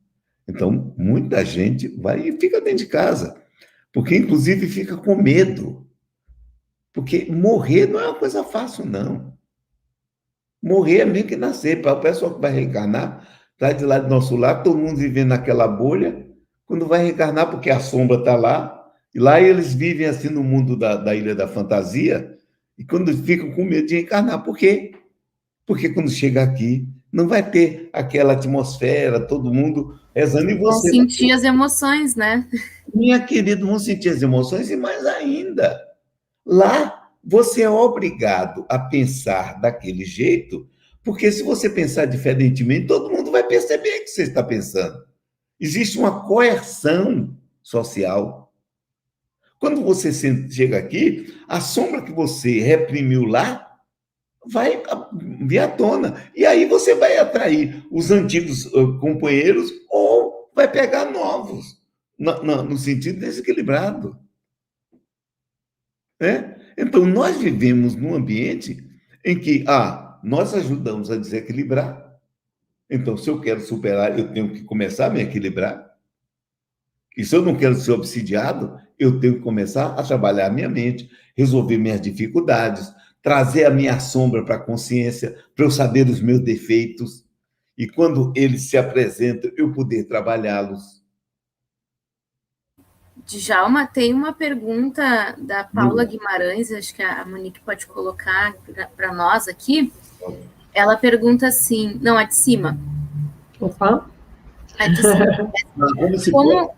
Então, muita gente vai e fica dentro de casa, porque, inclusive, fica com medo. Porque morrer não é uma coisa fácil, não. Morrer é meio que nascer. Para o pessoal que vai reencarnar, está de lá do nosso lado, todo mundo vivendo naquela bolha, quando vai reencarnar, porque a sombra está lá, e lá eles vivem assim no mundo da Ilha da Fantasia, e quando ficam com medo de reencarnar. Por quê? Porque quando chega aqui, não vai ter aquela atmosfera, todo mundo rezando, e você... Vão sentir as emoções, né? Minha querida, vão sentir as emoções, e mais ainda, lá você é obrigado a pensar daquele jeito, porque se você pensar diferentemente, todo mundo vai perceber o que você está pensando. Existe uma coerção social. Quando você chega aqui, a sombra que você reprimiu lá vai vir à tona. E aí você vai atrair os antigos companheiros ou vai pegar novos, no sentido desequilibrado. Então, nós vivemos num ambiente em que, nós ajudamos a desequilibrar. Então, se eu quero superar, eu tenho que começar a me equilibrar. E se eu não quero ser obsidiado, eu tenho que começar a trabalhar a minha mente, resolver minhas dificuldades, trazer a minha sombra para a consciência, para eu saber os meus defeitos. E quando eles se apresentam, eu poder trabalhá-los. Djalma, tem uma pergunta da Paula Guimarães, acho que a Monique pode colocar para nós aqui. Ela pergunta assim, não, a de cima. Opa! A de cima.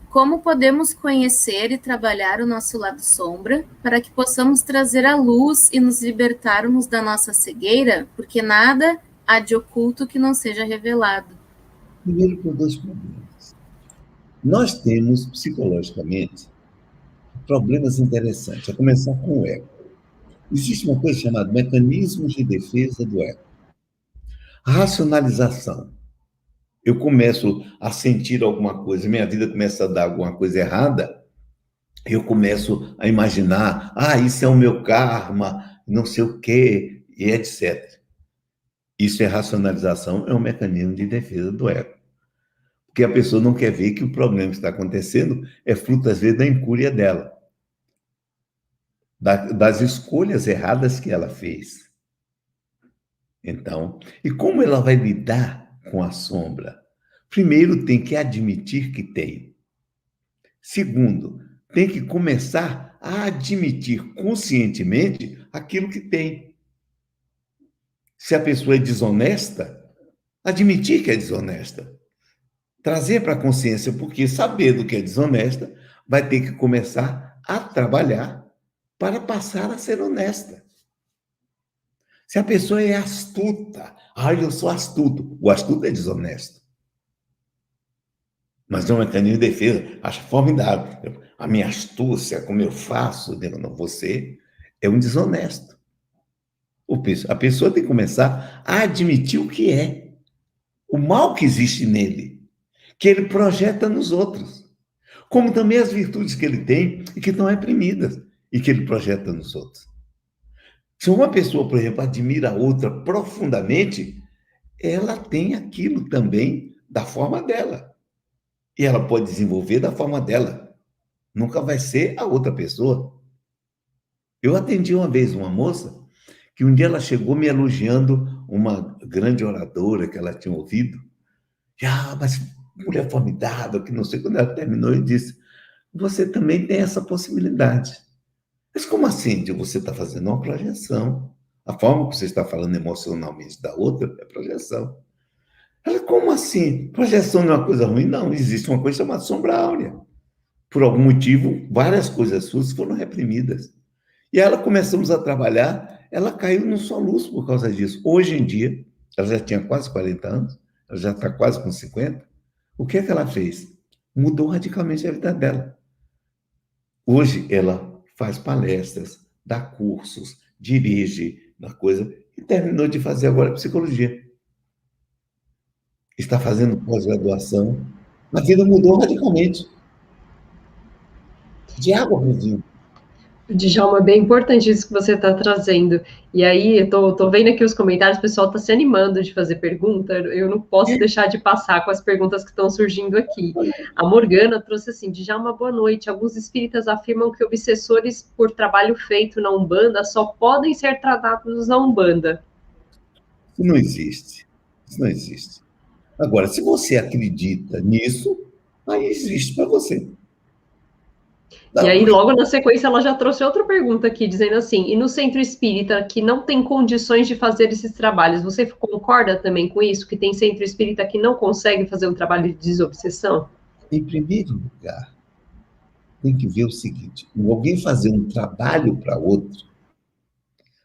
Como podemos conhecer e trabalhar o nosso lado sombra para que possamos trazer a luz e nos libertarmos da nossa cegueira? Porque nada há de oculto que não seja revelado. Primeiro, por 2 problemas. Nós temos, psicologicamente, problemas interessantes, a começar com o ego. Existe uma coisa chamada mecanismos de defesa do ego. A racionalização. Eu começo a sentir alguma coisa, minha vida começa a dar alguma coisa errada, eu começo a imaginar, isso é o meu karma, não sei o quê, e etc. Isso é racionalização, é um mecanismo de defesa do ego. Porque a pessoa não quer ver que o problema que está acontecendo é fruto, às vezes, da incúria dela, das escolhas erradas que ela fez. Então, e como ela vai lidar com a sombra? Primeiro, tem que admitir que tem. Segundo, tem que começar a admitir conscientemente aquilo que tem. Se a pessoa é desonesta, admitir que é desonesta. Trazer para a consciência, porque saber do que é desonesta, vai ter que começar a trabalhar para passar a ser honesta. Se a pessoa é astuta, eu sou astuto. O astuto é desonesto. Mas é um mecanismo de defesa, acho formidável. A minha astúcia, como eu faço, não, você é um desonesto. A pessoa tem que começar a admitir o que é, o mal que existe nele, que ele projeta nos outros, como também as virtudes que ele tem e que estão reprimidas e que ele projeta nos outros. Se uma pessoa, por exemplo, admira a outra profundamente, ela tem aquilo também da forma dela. E ela pode desenvolver da forma dela. Nunca vai ser a outra pessoa. Eu atendi uma vez uma moça que um dia ela chegou me elogiando uma grande oradora que ela tinha ouvido. Mas mulher formidável, que não sei. Quando ela terminou, eu disse, você também tem essa possibilidade. Mas como assim? Você está fazendo uma projeção. A forma que você está falando emocionalmente da outra é projeção. Ela, como assim? Projeção não é uma coisa ruim? Não, existe uma coisa chamada sombra áurea. Por algum motivo, várias coisas suas foram reprimidas. E ela começamos a trabalhar, ela caiu num soluço por causa disso. Hoje em dia, ela já tinha quase 40 anos, ela já está quase com 50. O que é que ela fez? Mudou radicalmente a vida dela. Hoje, ela faz palestras, dá cursos, dirige na coisa, e terminou de fazer agora psicologia. Está fazendo pós-graduação. A vida mudou radicalmente. De água para o vinho. Djalma, é bem importante isso que você está trazendo. E aí, eu tô vendo aqui os comentários, o pessoal está se animando de fazer pergunta, eu não posso deixar de passar com as perguntas que estão surgindo aqui. A Morgana trouxe assim, Djalma, boa noite. Alguns espíritas afirmam que obsessores por trabalho feito na Umbanda só podem ser tratados na Umbanda. Isso não existe. Isso não existe. Agora, se você acredita nisso, aí existe para você. E aí, logo na sequência, ela já trouxe outra pergunta aqui, dizendo assim, e no centro espírita, que não tem condições de fazer esses trabalhos, você concorda também com isso? Que tem centro espírita que não consegue fazer um trabalho de desobsessão? Em primeiro lugar, tem que ver o seguinte, alguém fazer um trabalho para outro,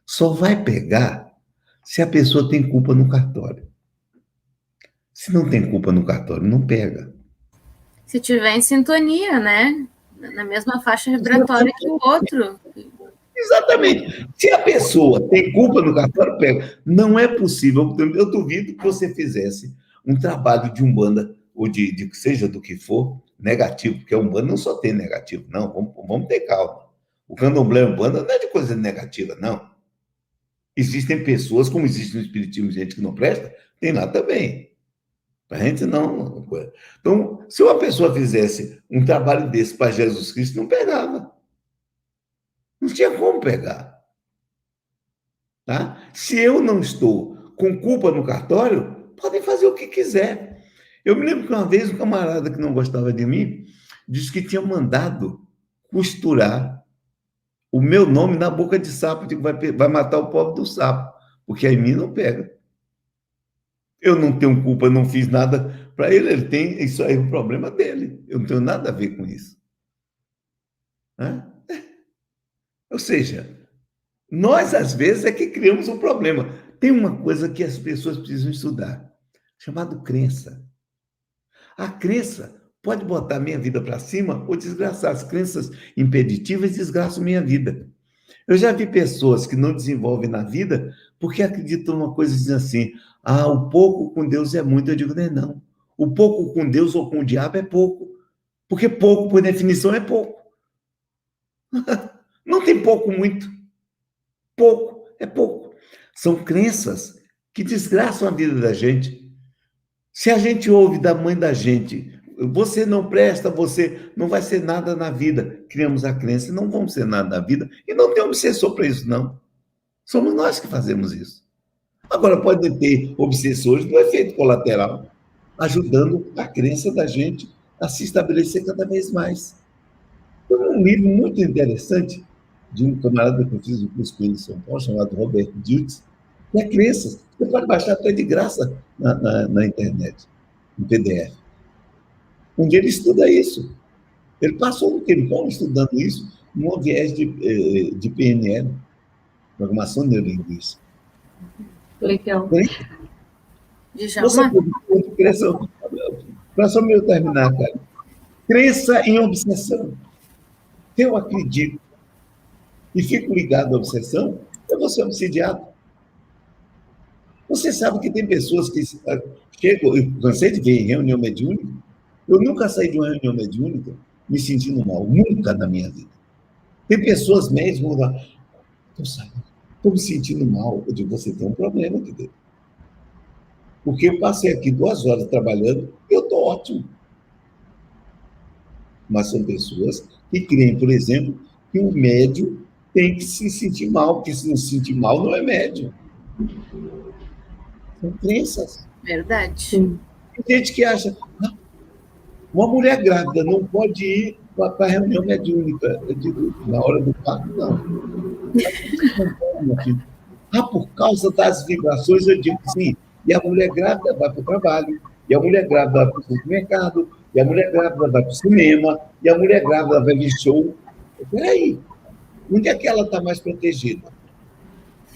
só vai pegar se a pessoa tem culpa no cartório. Se não tem culpa no cartório, não pega. Se tiver em sintonia, né? Na mesma faixa vibratória que o outro. Exatamente. Se a pessoa tem culpa no cartório, pega. Não é possível. Eu duvido que você fizesse um trabalho de Umbanda, ou de seja do que for, negativo, porque a Umbanda não só tem negativo, não. Vamos ter calma. O candomblé Umbanda não é de coisa negativa, não. Existem pessoas, como existe no Espiritismo, gente que não presta, tem lá também. A gente não. Então, se uma pessoa fizesse um trabalho desse para Jesus Cristo, não pegava. Não tinha como pegar. Tá? Se eu não estou com culpa no cartório, podem fazer o que quiser. Eu me lembro que uma vez um camarada que não gostava de mim disse que tinha mandado costurar o meu nome na boca de sapo, que vai matar o pobre do sapo, porque aí em mim não pega. Eu não tenho culpa, não fiz nada para ele, ele tem, isso aí é o problema dele. Eu não tenho nada a ver com isso. Ou seja, nós, às vezes, é que criamos um problema. Tem uma coisa que as pessoas precisam estudar, chamado crença. A crença pode botar minha vida para cima ou desgraçar. As crenças impeditivas desgraçam minha vida. Eu já vi pessoas que não desenvolvem na vida porque acreditam numa coisa dizendo assim, o pouco com Deus é muito. Eu digo, não. O pouco com Deus ou com o diabo é pouco. Porque pouco, por definição, é pouco. Não tem pouco, muito. Pouco, é pouco. São crenças que desgraçam a vida da gente. Se a gente ouve da mãe da gente, você não presta, você não vai ser nada na vida. Criamos a crença, não vamos ser nada na vida. E não tem obsessor para isso, não. Somos nós que fazemos isso. Agora, pode ter obsessores do efeito colateral, ajudando a crença da gente a se estabelecer cada vez mais. Tem um livro muito interessante de um camarada que eu fiz um curso com ele em São Paulo, chamado Roberto Diltz, que é crenças. Você pode baixar até de graça na internet, em PDF. Onde ele estuda isso. Ele passou um tempão estudando isso num viés de PNL, Programação Neurolinguística. Legal. Você pode crença, para só eu terminar, cara. Crença em obsessão. Se eu acredito e fico ligado à obsessão, eu vou ser obsidiado. Você sabe que tem pessoas que chegam, eu cansei de ver em reunião mediúnica, eu nunca saí de uma reunião mediúnica me sentindo mal, nunca na minha vida. Tem pessoas mesmo lá, estou me sentindo mal. Eu digo, você tem um problema aqui dentro. Porque eu passei aqui 2 horas trabalhando e eu estou ótimo. Mas são pessoas que creem, por exemplo, que o médium tem que se sentir mal, porque se não se sentir mal, não é médium. São crenças. Verdade. Tem gente que acha, uma mulher grávida não pode ir para a reunião mediúnica. Eu digo, na hora do parto, não. Por causa das vibrações, eu digo sim. E a mulher grávida vai para o trabalho, e a mulher grávida vai para o supermercado, e a mulher grávida vai para o cinema, e a mulher grávida vai ver show. Peraí, onde é que ela está mais protegida?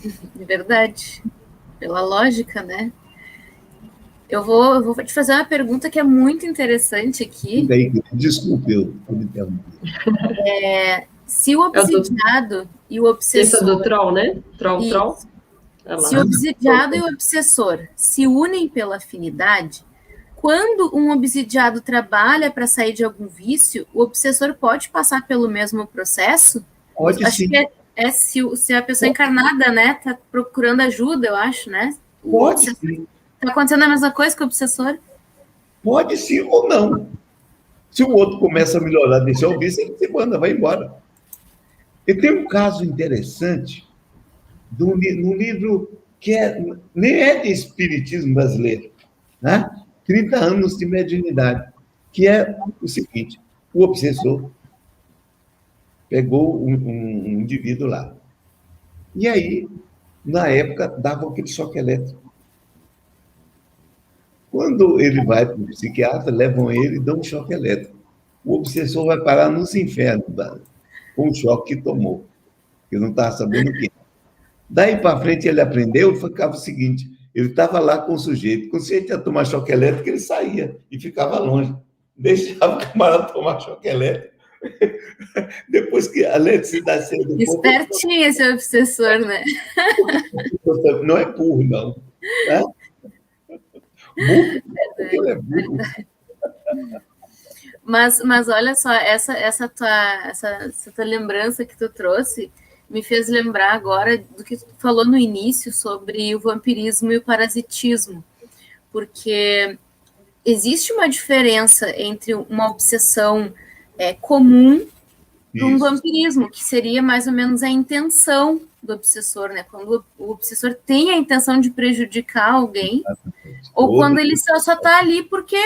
É verdade. Pela lógica, né? Eu vou te fazer uma pergunta que é muito interessante aqui. Desculpe, eu me interrompi. Se o obsidiado e o obsessor... Esse é do Troll, né? Troll. Se o obsidiado e o obsessor se unem pela afinidade, quando um obsidiado trabalha para sair de algum vício, o obsessor pode passar pelo mesmo processo? Pode, acho sim. Que se a pessoa encarnada, né, está procurando ajuda, eu acho, né? Pode sim. Está acontecendo a mesma coisa com o obsessor? Pode sim ou não. Se o outro começa a melhorar, deixar o vício, ele se manda, vai embora. E tem um caso interessante num livro que nem é de espiritismo brasileiro, né? 30 anos de mediunidade, que é o seguinte: o obsessor pegou um indivíduo lá. E aí, na época, dava aquele choque elétrico. Quando ele vai para o psiquiatra, levam ele e dão um choque elétrico. O obsessor vai parar nos infernos com o choque que tomou, que não estava sabendo o que. Daí para frente ele aprendeu e ficava o seguinte: ele estava lá com o sujeito. Quando o sujeito ia tomar choque elétrico, ele saía e ficava longe. Deixava o camarada tomar choque elétrico. Depois que a eletricidade saiu do corpo... Espertinho esse obsessor, né? Não é burro, não. É? Burro, porque ele é burro. Mas olha só, essa tua lembrança que tu trouxe me fez lembrar agora do que tu falou no início sobre o vampirismo e o parasitismo, porque existe uma diferença entre uma obsessão comum e um vampirismo, que seria mais ou menos a intenção do obsessor, né? Quando o obsessor tem a intenção de prejudicar alguém, ou quando ele só está ali porque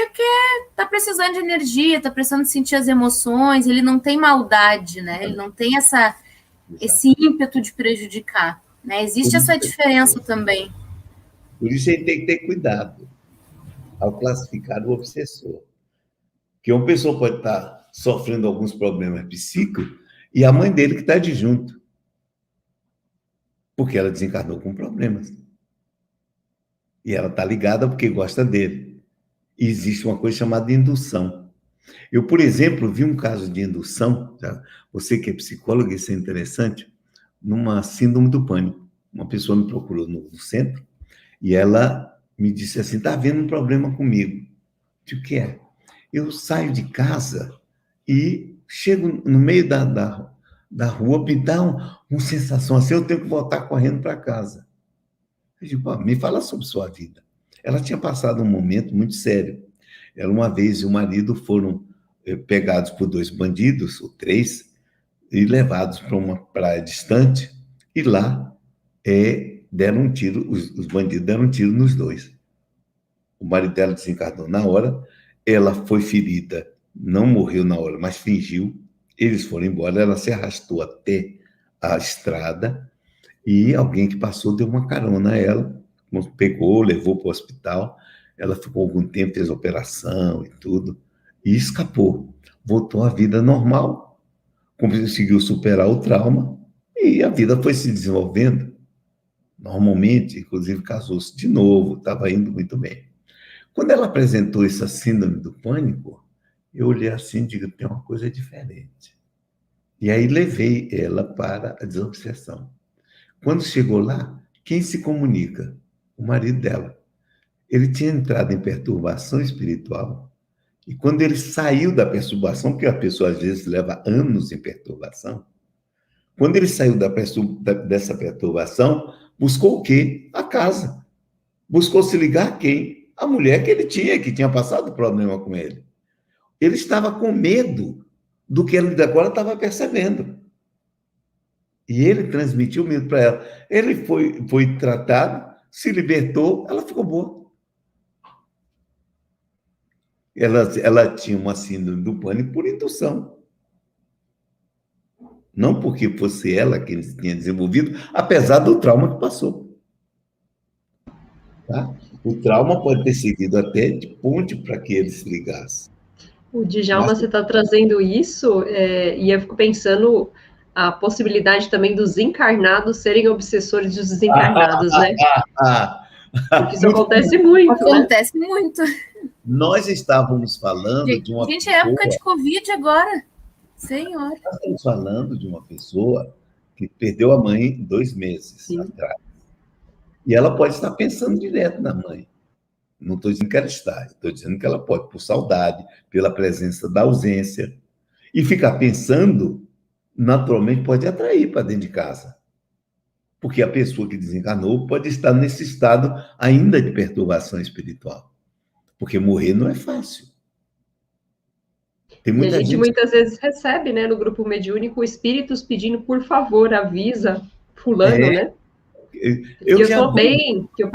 está precisando de energia, está precisando sentir as emoções, ele não tem maldade, né? Ele não tem esse ímpeto de prejudicar, né? Existe essa diferença também. Por isso a gente tem que ter cuidado ao classificar o obsessor. Porque uma pessoa pode estar sofrendo alguns problemas psíquicos e a mãe dele que está de junto. Porque ela desencarnou com problemas. E ela está ligada porque gosta dele. E existe uma coisa chamada indução. Eu, por exemplo, vi um caso de indução, tá? Você que é psicólogo, isso é interessante, numa síndrome do pânico. Uma pessoa me procurou no centro e ela me disse assim: está havendo um problema comigo. O que é? Eu saio de casa e chego no meio da rua me dá uma sensação assim, eu tenho que voltar correndo para casa. Eu digo, me fala sobre sua vida. Ela tinha passado um momento muito sério. Ela, uma vez, e o marido foram pegados por 2 bandidos, ou 3, e levados para uma praia distante, e lá deram um tiro, os bandidos deram um tiro nos 2. O marido dela desencarnou na hora, ela foi ferida, não morreu na hora, mas fingiu. Eles foram embora, ela se arrastou até a estrada e alguém que passou deu uma carona a ela, pegou, levou para o hospital. Ela ficou algum tempo, fez operação e tudo, e escapou. Voltou à vida normal, conseguiu superar o trauma e a vida foi se desenvolvendo normalmente, inclusive casou-se de novo, estava indo muito bem. Quando ela apresentou essa síndrome do pânico, eu olhei assim e digo, tem uma coisa diferente. E aí levei ela para a desobsessão. Quando chegou lá, quem se comunica? O marido dela. Ele tinha entrado em perturbação espiritual, e quando ele saiu da perturbação, porque a pessoa às vezes leva anos em perturbação, quando ele saiu dessa perturbação, buscou o quê? A casa. Buscou se ligar a quem? A mulher que ele tinha, que tinha passado problema com ele. Ele estava com medo do que ele agora estava percebendo. E ele transmitiu medo para ela. Ele foi tratado, se libertou, ela ficou boa. Ela tinha uma síndrome do pânico por indução. Não porque fosse ela que ele tinha desenvolvido, apesar do trauma que passou. Tá? O trauma pode ter servido até de ponte para que ele se ligasse. O Djalma, você está trazendo isso, e eu fico pensando a possibilidade também dos encarnados serem obsessores dos desencarnados, né? Porque isso acontece muito. Acontece muito. Nós estávamos falando de uma pessoa... é época de Covid agora. Senhor. Nós estamos falando de uma pessoa que perdeu a mãe 2 meses atrás. E ela pode estar pensando direto na mãe. Não estou dizendo que ela está, estou dizendo que ela pode, por saudade, pela presença da ausência. E ficar pensando, naturalmente, pode atrair para dentro de casa. Porque a pessoa que desencarnou pode estar nesse estado ainda de perturbação espiritual. Porque morrer não é fácil. Tem muita gente muitas vezes recebe, né, no grupo mediúnico, espíritos pedindo, por favor, avisa fulano, né? Eu estou bem, que eu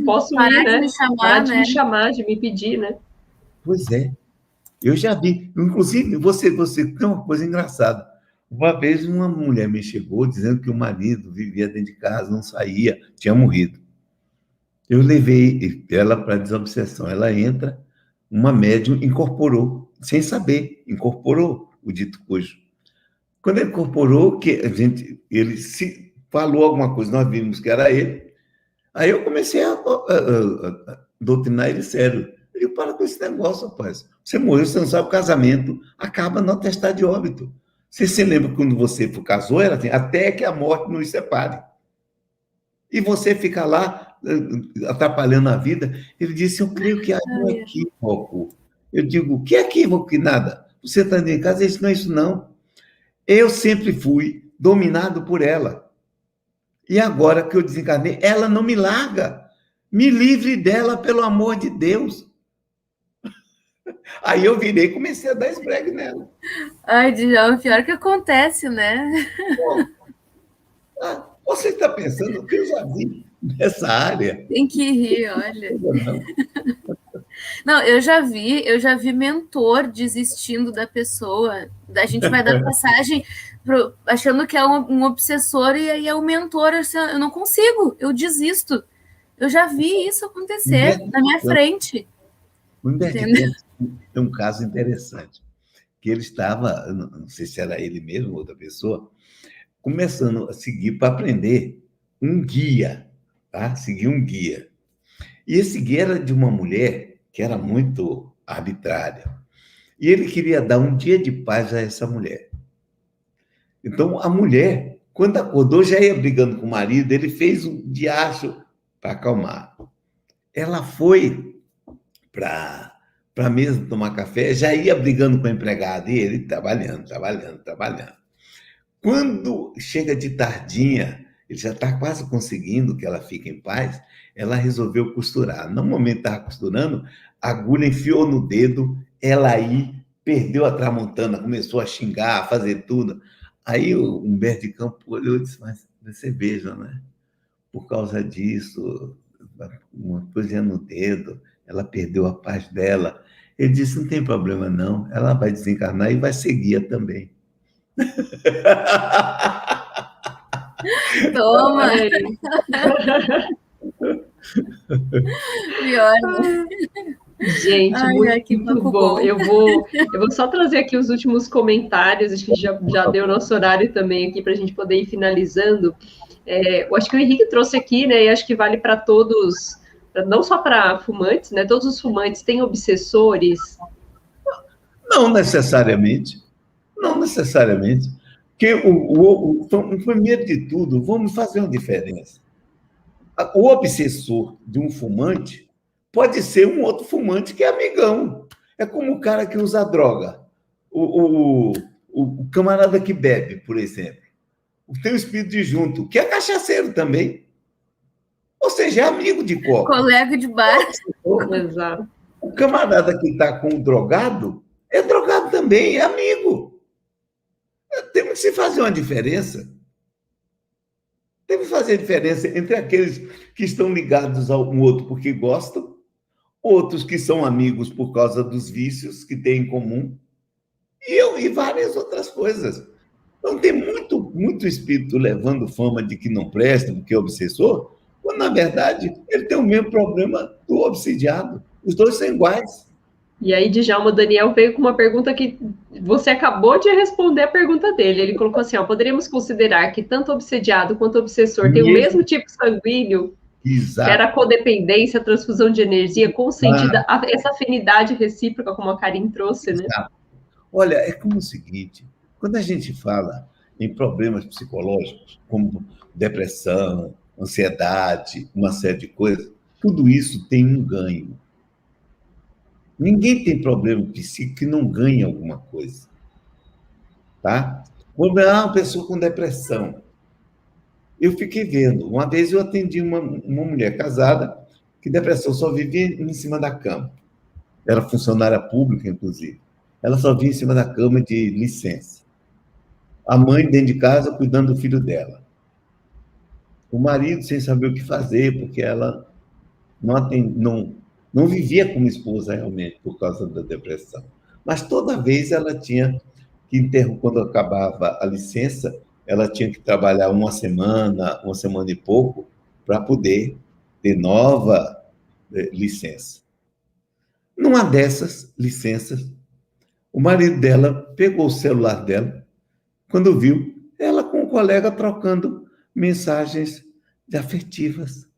posso ir, né? Parar de me chamar, de me pedir, né? Pois é. Eu já vi. Inclusive, você tem uma coisa engraçada. Uma vez uma mulher me chegou dizendo que o marido vivia dentro de casa, não saía, tinha morrido. Eu levei ela para a desobsessão. Ela entra, uma médium incorporou, sem saber, incorporou o dito cujo. Quando ele incorporou, ele se falou alguma coisa, nós vimos que era ele. Aí eu comecei a doutrinar ele sério. Eu digo, para com esse negócio, rapaz. Você morreu, você não sabe, o casamento acaba no atestado de óbito. Você se lembra quando você casou, era assim, até que a morte nos separe. E você fica lá atrapalhando a vida. Ele disse, eu creio que há um equívoco. Eu digo, que equívoco que nada? Você está dentro de casa? Ele disse, não é isso não. Eu sempre fui dominado por ela. E agora que eu desencarnei, ela não me larga. Me livre dela, pelo amor de Deus. Aí eu virei e comecei a dar esfregue nela. Ai, Djalma, pior que acontece, né? Você está pensando que eu já vi nessa área? Tem que rir, olha. Não, eu já vi mentor desistindo da pessoa. A gente vai dar passagem achando que é um obsessor, e aí é o mentor, eu não consigo, eu desisto. Eu já vi isso acontecer na minha frente. Tem um caso interessante, que ele estava, não sei se era ele mesmo ou outra pessoa, começando a seguir para aprender um guia, tá? Seguir um guia. E esse guia era de uma mulher que era muito arbitrária. E ele queria dar um dia de paz a essa mulher. Então, a mulher, quando acordou, já ia brigando com o marido, ele fez um diacho para acalmar. Ela foi para a mesa tomar café, já ia brigando com a empregada, e ele trabalhando. Quando chega de tardinha, ele já está quase conseguindo que ela fique em paz, ela resolveu costurar. No momento que estava costurando, a agulha enfiou no dedo, ela aí perdeu a tramontana, começou a xingar, a fazer tudo. Aí o Humberto de Campos olhou e disse, mas você veja, né? Por causa disso, uma coisinha no dedo, ela perdeu a paz dela. Ele disse, não tem problema não, ela vai desencarnar e vai ser guia também. Toma! Pior, né? Gente, muito bom. Eu vou só trazer aqui os últimos comentários, acho que já deu nosso horário também aqui para a gente poder ir finalizando. Eu acho que o Henrique trouxe aqui, né, e acho que vale para todos, não só para fumantes, né, todos os fumantes têm obsessores? Não necessariamente. Não necessariamente. Porque, primeiro de tudo, vamos fazer uma diferença. O obsessor de um fumante pode ser um outro fumante que é amigão. É como o cara que usa droga. O camarada que bebe, por exemplo. Tem o espírito de junto, que é cachaceiro também. Ou seja, é amigo de copo. Colega de bar. Exato. O camarada que está com o drogado é drogado também, é amigo. Temos que se fazer uma diferença. Temos que fazer a diferença entre aqueles que estão ligados ao outro porque gostam, outros que são amigos por causa dos vícios que têm em comum, e várias outras coisas. Então, tem muito espírito levando fama de que não presta, porque é obsessor, quando, na verdade, ele tem o mesmo problema do obsidiado. Os dois são iguais. E aí, Djalma, o Daniel veio com uma pergunta que você acabou de responder a pergunta dele. Ele colocou assim, poderíamos considerar que tanto obsediado quanto obsessor têm o mesmo tipo sanguíneo? Exato. Que era a codependência, a transfusão de energia, consentida, essa afinidade recíproca, como a Karin trouxe, né? Exato. Olha, é como o seguinte, quando a gente fala em problemas psicológicos, como depressão, ansiedade, uma série de coisas, tudo isso tem um ganho. Ninguém tem problema psíquico que não ganhe alguma coisa. Tá? Quando há uma pessoa com depressão, eu fiquei vendo. Uma vez eu atendi uma mulher casada que depressão só vivia em cima da cama. Era funcionária pública, inclusive. Ela só via em cima da cama de licença. A mãe dentro de casa cuidando do filho dela. O marido sem saber o que fazer, porque ela não vivia como esposa realmente por causa da depressão. Mas toda vez ela tinha que, quando acabava a licença, ela tinha que trabalhar uma semana e pouco, para poder ter nova licença. Numa dessas licenças, o marido dela pegou o celular dela, quando viu, ela com o colega trocando mensagens afetivas.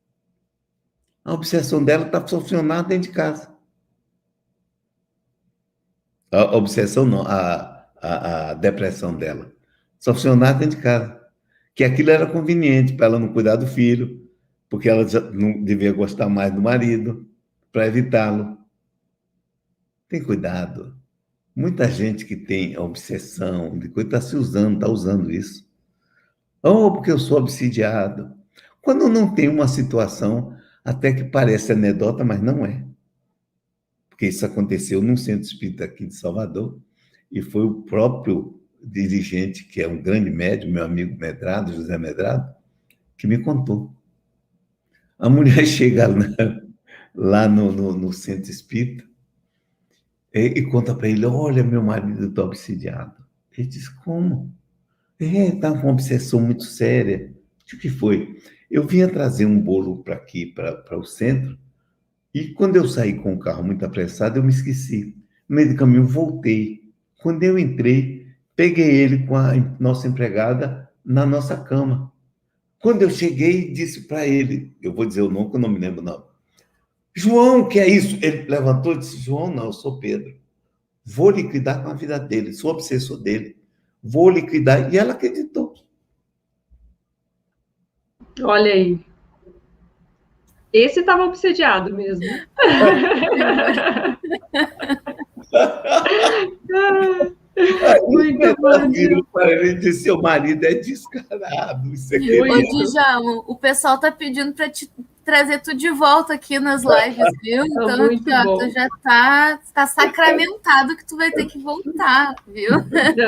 A obsessão dela está funcionando dentro de casa. A obsessão não, a depressão dela. Só funcionava dentro de casa. Que aquilo era conveniente para ela não cuidar do filho, porque ela já não devia gostar mais do marido, para evitá-lo. Tem cuidado. Muita gente que tem a obsessão de coisa está se usando, está usando isso. Porque eu sou obsidiado. Quando não tem uma situação até que parece anedota, mas não é. Porque isso aconteceu num centro espírita aqui de Salvador, e foi o próprio dirigente, que é um grande médium, meu amigo Medrado, José Medrado, que me contou. A mulher chega lá no centro espírita e conta para ele, olha, meu marido está obsidiado. Ele diz, como? Está com uma obsessão muito séria. O que foi? Eu vinha trazer um bolo para aqui, para o centro, e quando eu saí com o carro muito apressado, eu me esqueci. No meio do caminho, voltei. Quando eu entrei, peguei ele com a nossa empregada na nossa cama. Quando eu cheguei, disse para ele, eu vou dizer o nome, que eu não me lembro o nome. João, o que é isso? Ele levantou e disse, João, não, eu sou Pedro. Vou liquidar com a vida dele, sou obsessor dele. Vou liquidar. E ela acreditou. Olha aí. Esse estava obsediado mesmo. Muito bom, Djalma. Para ele dizer, seu marido é descarado. Isso aqui Ô, Djalma, o pessoal tá pedindo para te trazer tu de volta aqui nas lives, viu? Então, muito aqui, ó, bom. tu já tá sacramentado que tu vai ter que voltar, viu?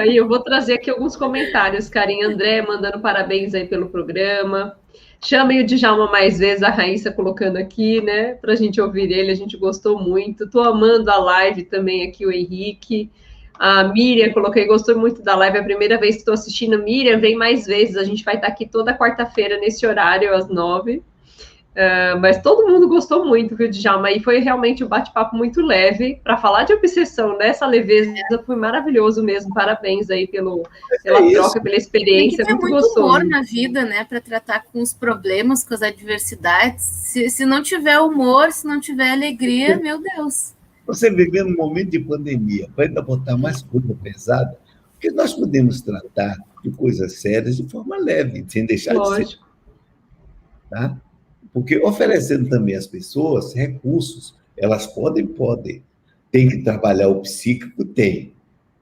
E eu vou trazer aqui alguns comentários, Karim André mandando parabéns aí pelo programa. Chamem o Djalma mais vezes, a Raíssa colocando aqui, né, pra gente ouvir ele, a gente gostou muito. Tô amando a live também aqui, o Henrique. A Miriam, coloquei, gostou muito da live, é a primeira vez que estou assistindo. Miriam, vem mais vezes, a gente vai estar aqui toda quarta-feira nesse horário, às 9h. Mas todo mundo gostou muito, viu, Djalma? E foi realmente um bate-papo muito leve. Para falar de obsessão nessa leveza, foi maravilhoso mesmo. Parabéns aí pela troca, pela experiência. Tem que ter muito gostoso. Humor na vida, né? Para tratar com os problemas, com as adversidades. Se não tiver humor, se não tiver alegria, meu Deus. Você vivendo um momento de pandemia, vai ainda botar mais coisa pesada, porque nós podemos tratar de coisas sérias de forma leve, sem deixar de ser. Tá? Porque oferecendo também às pessoas recursos, elas podem. Tem que trabalhar o psíquico? Tem.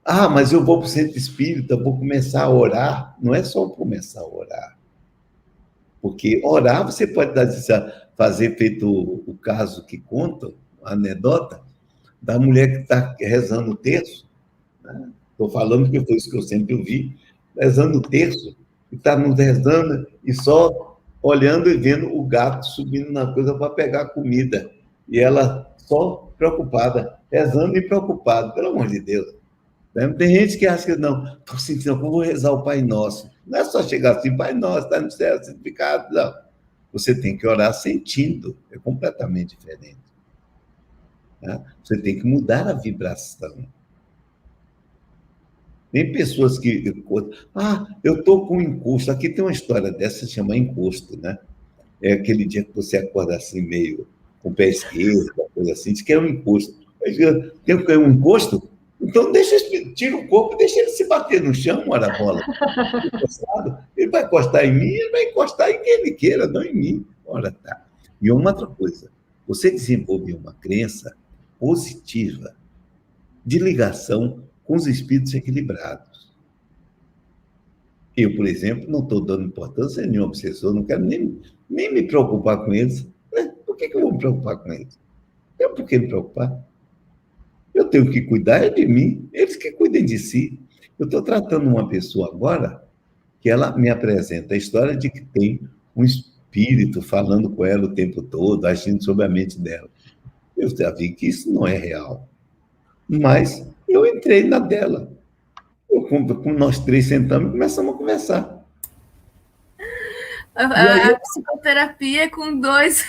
Ah, mas eu vou para o centro espírita, vou começar a orar. Não é só começar a orar. Porque orar, você pode fazer feito o caso que conta, a anedota, da mulher que está rezando o terço. Estou falando que foi isso que eu sempre ouvi, rezando o terço, e está nos rezando e só olhando e vendo o gato subindo na coisa para pegar comida. E ela só preocupada, rezando e preocupada, pelo amor de Deus. Tem gente que acha que não, estou sentindo, eu vou rezar o Pai Nosso. Não é só chegar assim, Pai Nosso, está no céu, santificado. Não. Você tem que orar sentindo, é completamente diferente. Tá? Você tem que mudar a vibração. Tem pessoas que... eu estou com encosto. Aqui tem uma história dessa, se chama encosto, né? É aquele dia que você acorda assim, meio com o pé esquerdo, coisa assim, diz que é um encosto. Tem um encosto? Então tira o corpo e deixa ele se bater no chão, ora bola. Ele vai encostar em mim, ele vai encostar em quem ele queira, não em mim. Ora tá. E uma outra coisa, você desenvolve uma crença positiva de ligação com os espíritos equilibrados. Eu, por exemplo, não estou dando importância a nenhum obsessor, não quero nem me preocupar com eles. Por que eu vou me preocupar com eles? Não tem por que me preocupar. Eu tenho que cuidar de mim, eles que cuidem de si. Eu estou tratando uma pessoa agora que ela me apresenta a história de que tem um espírito falando com ela o tempo todo, agindo sobre a mente dela. Eu já vi que isso não é real. Mas eu entrei na dela. Com nós três sentamos e começamos a conversar. A psicoterapia é com dois.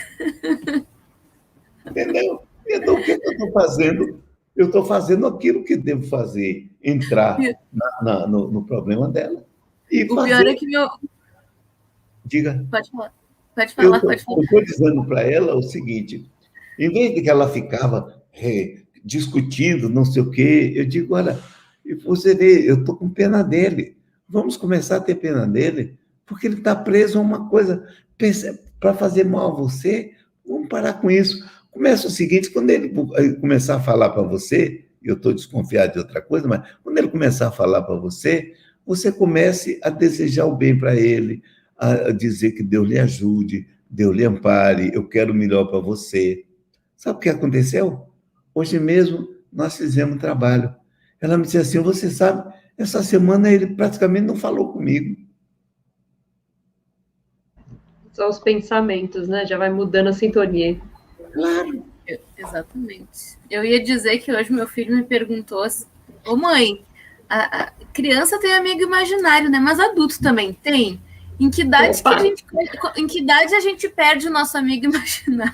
Entendeu? Então, o que eu estou fazendo? Eu estou fazendo aquilo que devo fazer, entrar no problema dela. E o pior é que meu... Diga. Pode falar. Eu estou dizendo para ela o seguinte, em vez de que ela ficava discutindo, não sei o quê, eu digo, olha, você vê, eu estou com pena dele. Vamos começar a ter pena dele, porque ele está preso a uma coisa para fazer mal a você. Vamos parar com isso. Começa o seguinte, quando ele começar a falar para você, eu estou desconfiado de outra coisa, mas quando ele começar a falar para você, você comece a desejar o bem para ele, a dizer que Deus lhe ajude, Deus lhe ampare, eu quero o melhor para você. Sabe o que aconteceu? Hoje mesmo nós fizemos um trabalho. Ela me disse assim, você sabe, essa semana ele praticamente não falou comigo. São os pensamentos, né? Já vai mudando a sintonia. Claro. Exatamente. Eu ia dizer que hoje meu filho me perguntou assim, ô mãe, a criança tem amigo imaginário, né? Mas adulto também tem? Em que idade a gente perde o nosso amigo imaginário?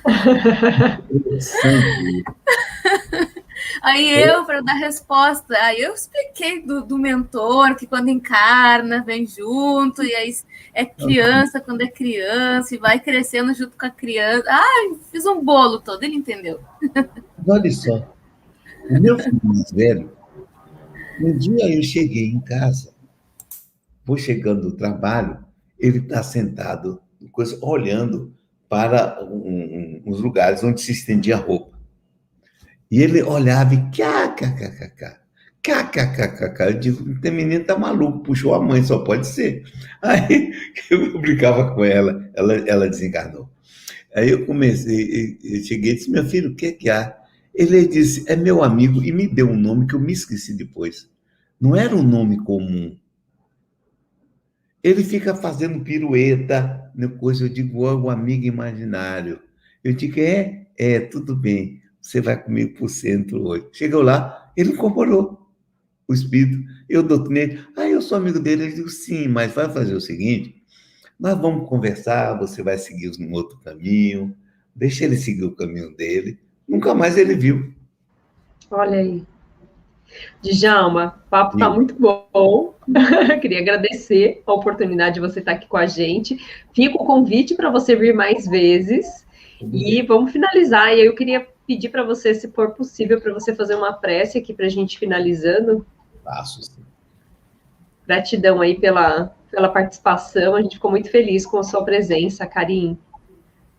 Aí para dar resposta, aí eu expliquei do mentor, que quando encarna, vem junto, e aí é criança quando é criança, e vai crescendo junto com a criança. Fiz um bolo todo, ele entendeu. Olha só, o meu filho mais velho, um dia eu cheguei em casa, vou chegando do trabalho, ele está sentado, olhando para uns lugares onde se estendia roupa. E ele olhava e kkkk. Eu digo, o menino tá maluco, puxou a mãe, só pode ser. Aí eu brincava com ela desencarnou. Aí eu comecei, eu cheguei e disse, meu filho, o que é que há? Ele disse, é meu amigo, e me deu um nome que eu me esqueci depois. Não era um nome comum. Ele fica fazendo pirueta, coisa, eu digo, é um amigo imaginário. Eu digo, tudo bem, você vai comigo para o centro hoje. Chegou lá, ele incorporou o espírito. Eu doutrinei, eu sou amigo dele. Ele disse, sim, mas vai fazer o seguinte, nós vamos conversar, você vai seguir um outro caminho, deixa ele seguir o caminho dele. Nunca mais ele viu. Olha aí. Djalma, o papo está muito bom. Queria agradecer a oportunidade de você estar aqui com a gente. Fica o convite para você vir mais vezes. E vamos finalizar. E aí eu queria pedir para você, se for possível, para você fazer uma prece aqui para a gente finalizando. Faço, sim. Gratidão aí pela participação. A gente ficou muito feliz com a sua presença, Karim.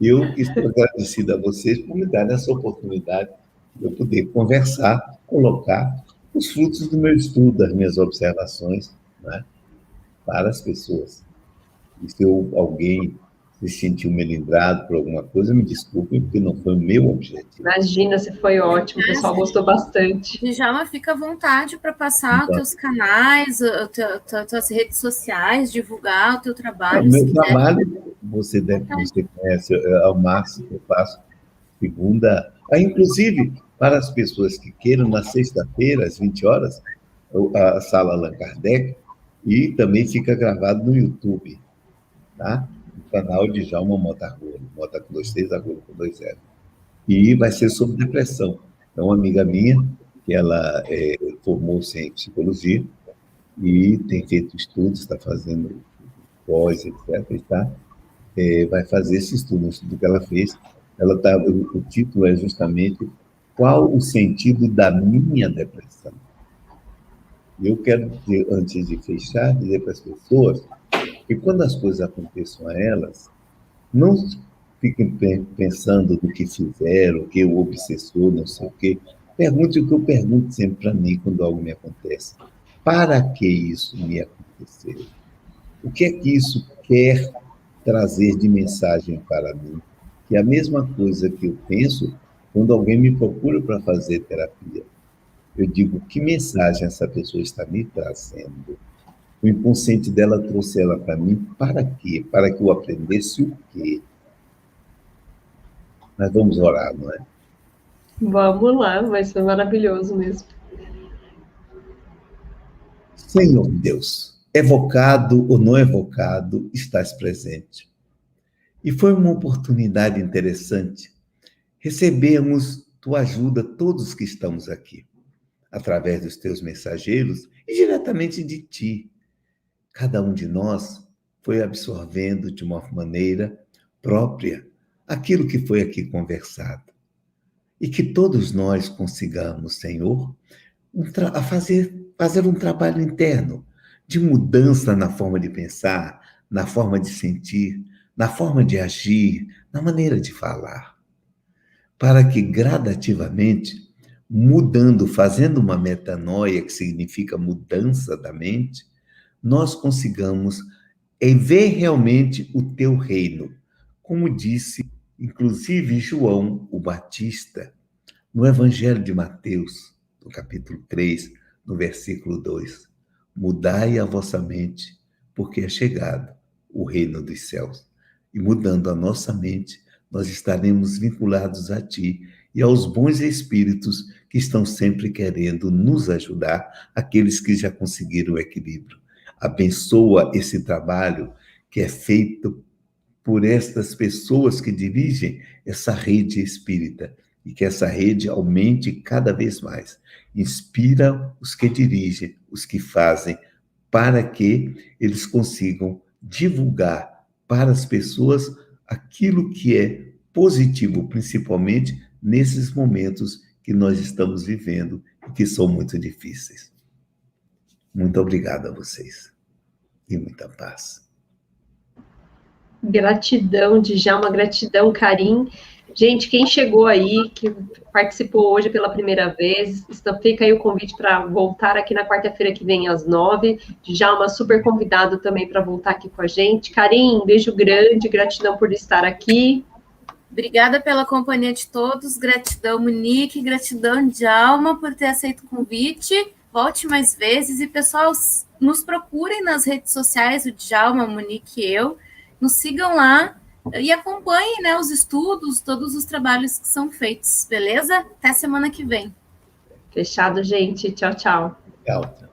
Eu estou agradecido a vocês por me darem essa oportunidade de eu poder conversar, colocar os frutos do meu estudo, das minhas observações, né, para as pessoas. E se alguém se sentiu melindrado por alguma coisa, me desculpe, porque não foi o meu objetivo. Imagina, se foi ótimo, o pessoal gostou bastante. Djalma, fica à vontade para passar os teus canais, tuas redes sociais, divulgar o teu trabalho. O meu trabalho, você conhece, ao máximo que eu faço, segunda... Inclusive, para as pessoas que queiram, na sexta-feira, às 20 horas, a sala Allan Kardec, e também fica gravado no YouTube, tá? No canal de Djalma Mota Argolo, Mota com 2 Argolo com 2 L. E vai ser sobre depressão. É uma amiga minha, que ela formou-se em psicologia e tem feito estudos, está fazendo pós, etc. E vai fazer esse estudo que ela fez. O título é justamente Qual o Sentido da Minha Depressão? Eu quero, antes de fechar, dizer para as pessoas que quando as coisas aconteçam a elas, não fiquem pensando no que fizeram, que o obsessor, não sei o quê. Pergunte o que eu pergunto sempre para mim quando algo me acontece. Para que isso me aconteceu? O que é que isso quer trazer de mensagem para mim? Que é a mesma coisa que eu penso quando alguém me procura para fazer terapia. Eu digo, que mensagem essa pessoa está me trazendo? O inconsciente dela trouxe ela para mim para quê? Para que eu aprendesse o quê? Nós vamos orar, não é? Vamos lá, vai ser maravilhoso mesmo. Senhor Deus, evocado ou não evocado, estás presente. E foi uma oportunidade interessante recebermos tua ajuda, todos que estamos aqui, através dos teus mensageiros e diretamente de ti. Cada um de nós foi absorvendo de uma maneira própria aquilo que foi aqui conversado. E que todos nós consigamos, Senhor, fazer um trabalho interno de mudança na forma de pensar, na forma de sentir, na forma de agir, na maneira de falar. Para que gradativamente, mudando, fazendo uma metanoia, que significa mudança da mente, nós consigamos ver realmente o teu reino. Como disse, inclusive, João, o Batista, no Evangelho de Mateus, no capítulo 3, no versículo 2. Mudai a vossa mente, porque é chegado o reino dos céus. E mudando a nossa mente, nós estaremos vinculados a ti e aos bons espíritos que estão sempre querendo nos ajudar, aqueles que já conseguiram o equilíbrio. Abençoa esse trabalho que é feito por estas pessoas que dirigem essa rede espírita e que essa rede aumente cada vez mais. Inspira os que dirigem, os que fazem, para que eles consigam divulgar para as pessoas aquilo que é positivo, principalmente nesses momentos que nós estamos vivendo e que são muito difíceis. Muito obrigado a vocês e muita paz. Gratidão, Djalma, gratidão, Karim. Gente, quem chegou aí, que participou hoje pela primeira vez, fica aí o convite para voltar aqui na quarta-feira que vem às 9h. Djalma, super convidado também para voltar aqui com a gente. Karim, beijo grande, gratidão por estar aqui. Obrigada pela companhia de todos, gratidão, Monique, gratidão, Djalma, por ter aceito o convite. Volte mais vezes e, pessoal, nos procurem nas redes sociais, o Djalma, a Monique e eu, nos sigam lá e acompanhem, né, os estudos, todos os trabalhos que são feitos, beleza? Até semana que vem. Fechado, gente. Tchau, tchau. Tchau.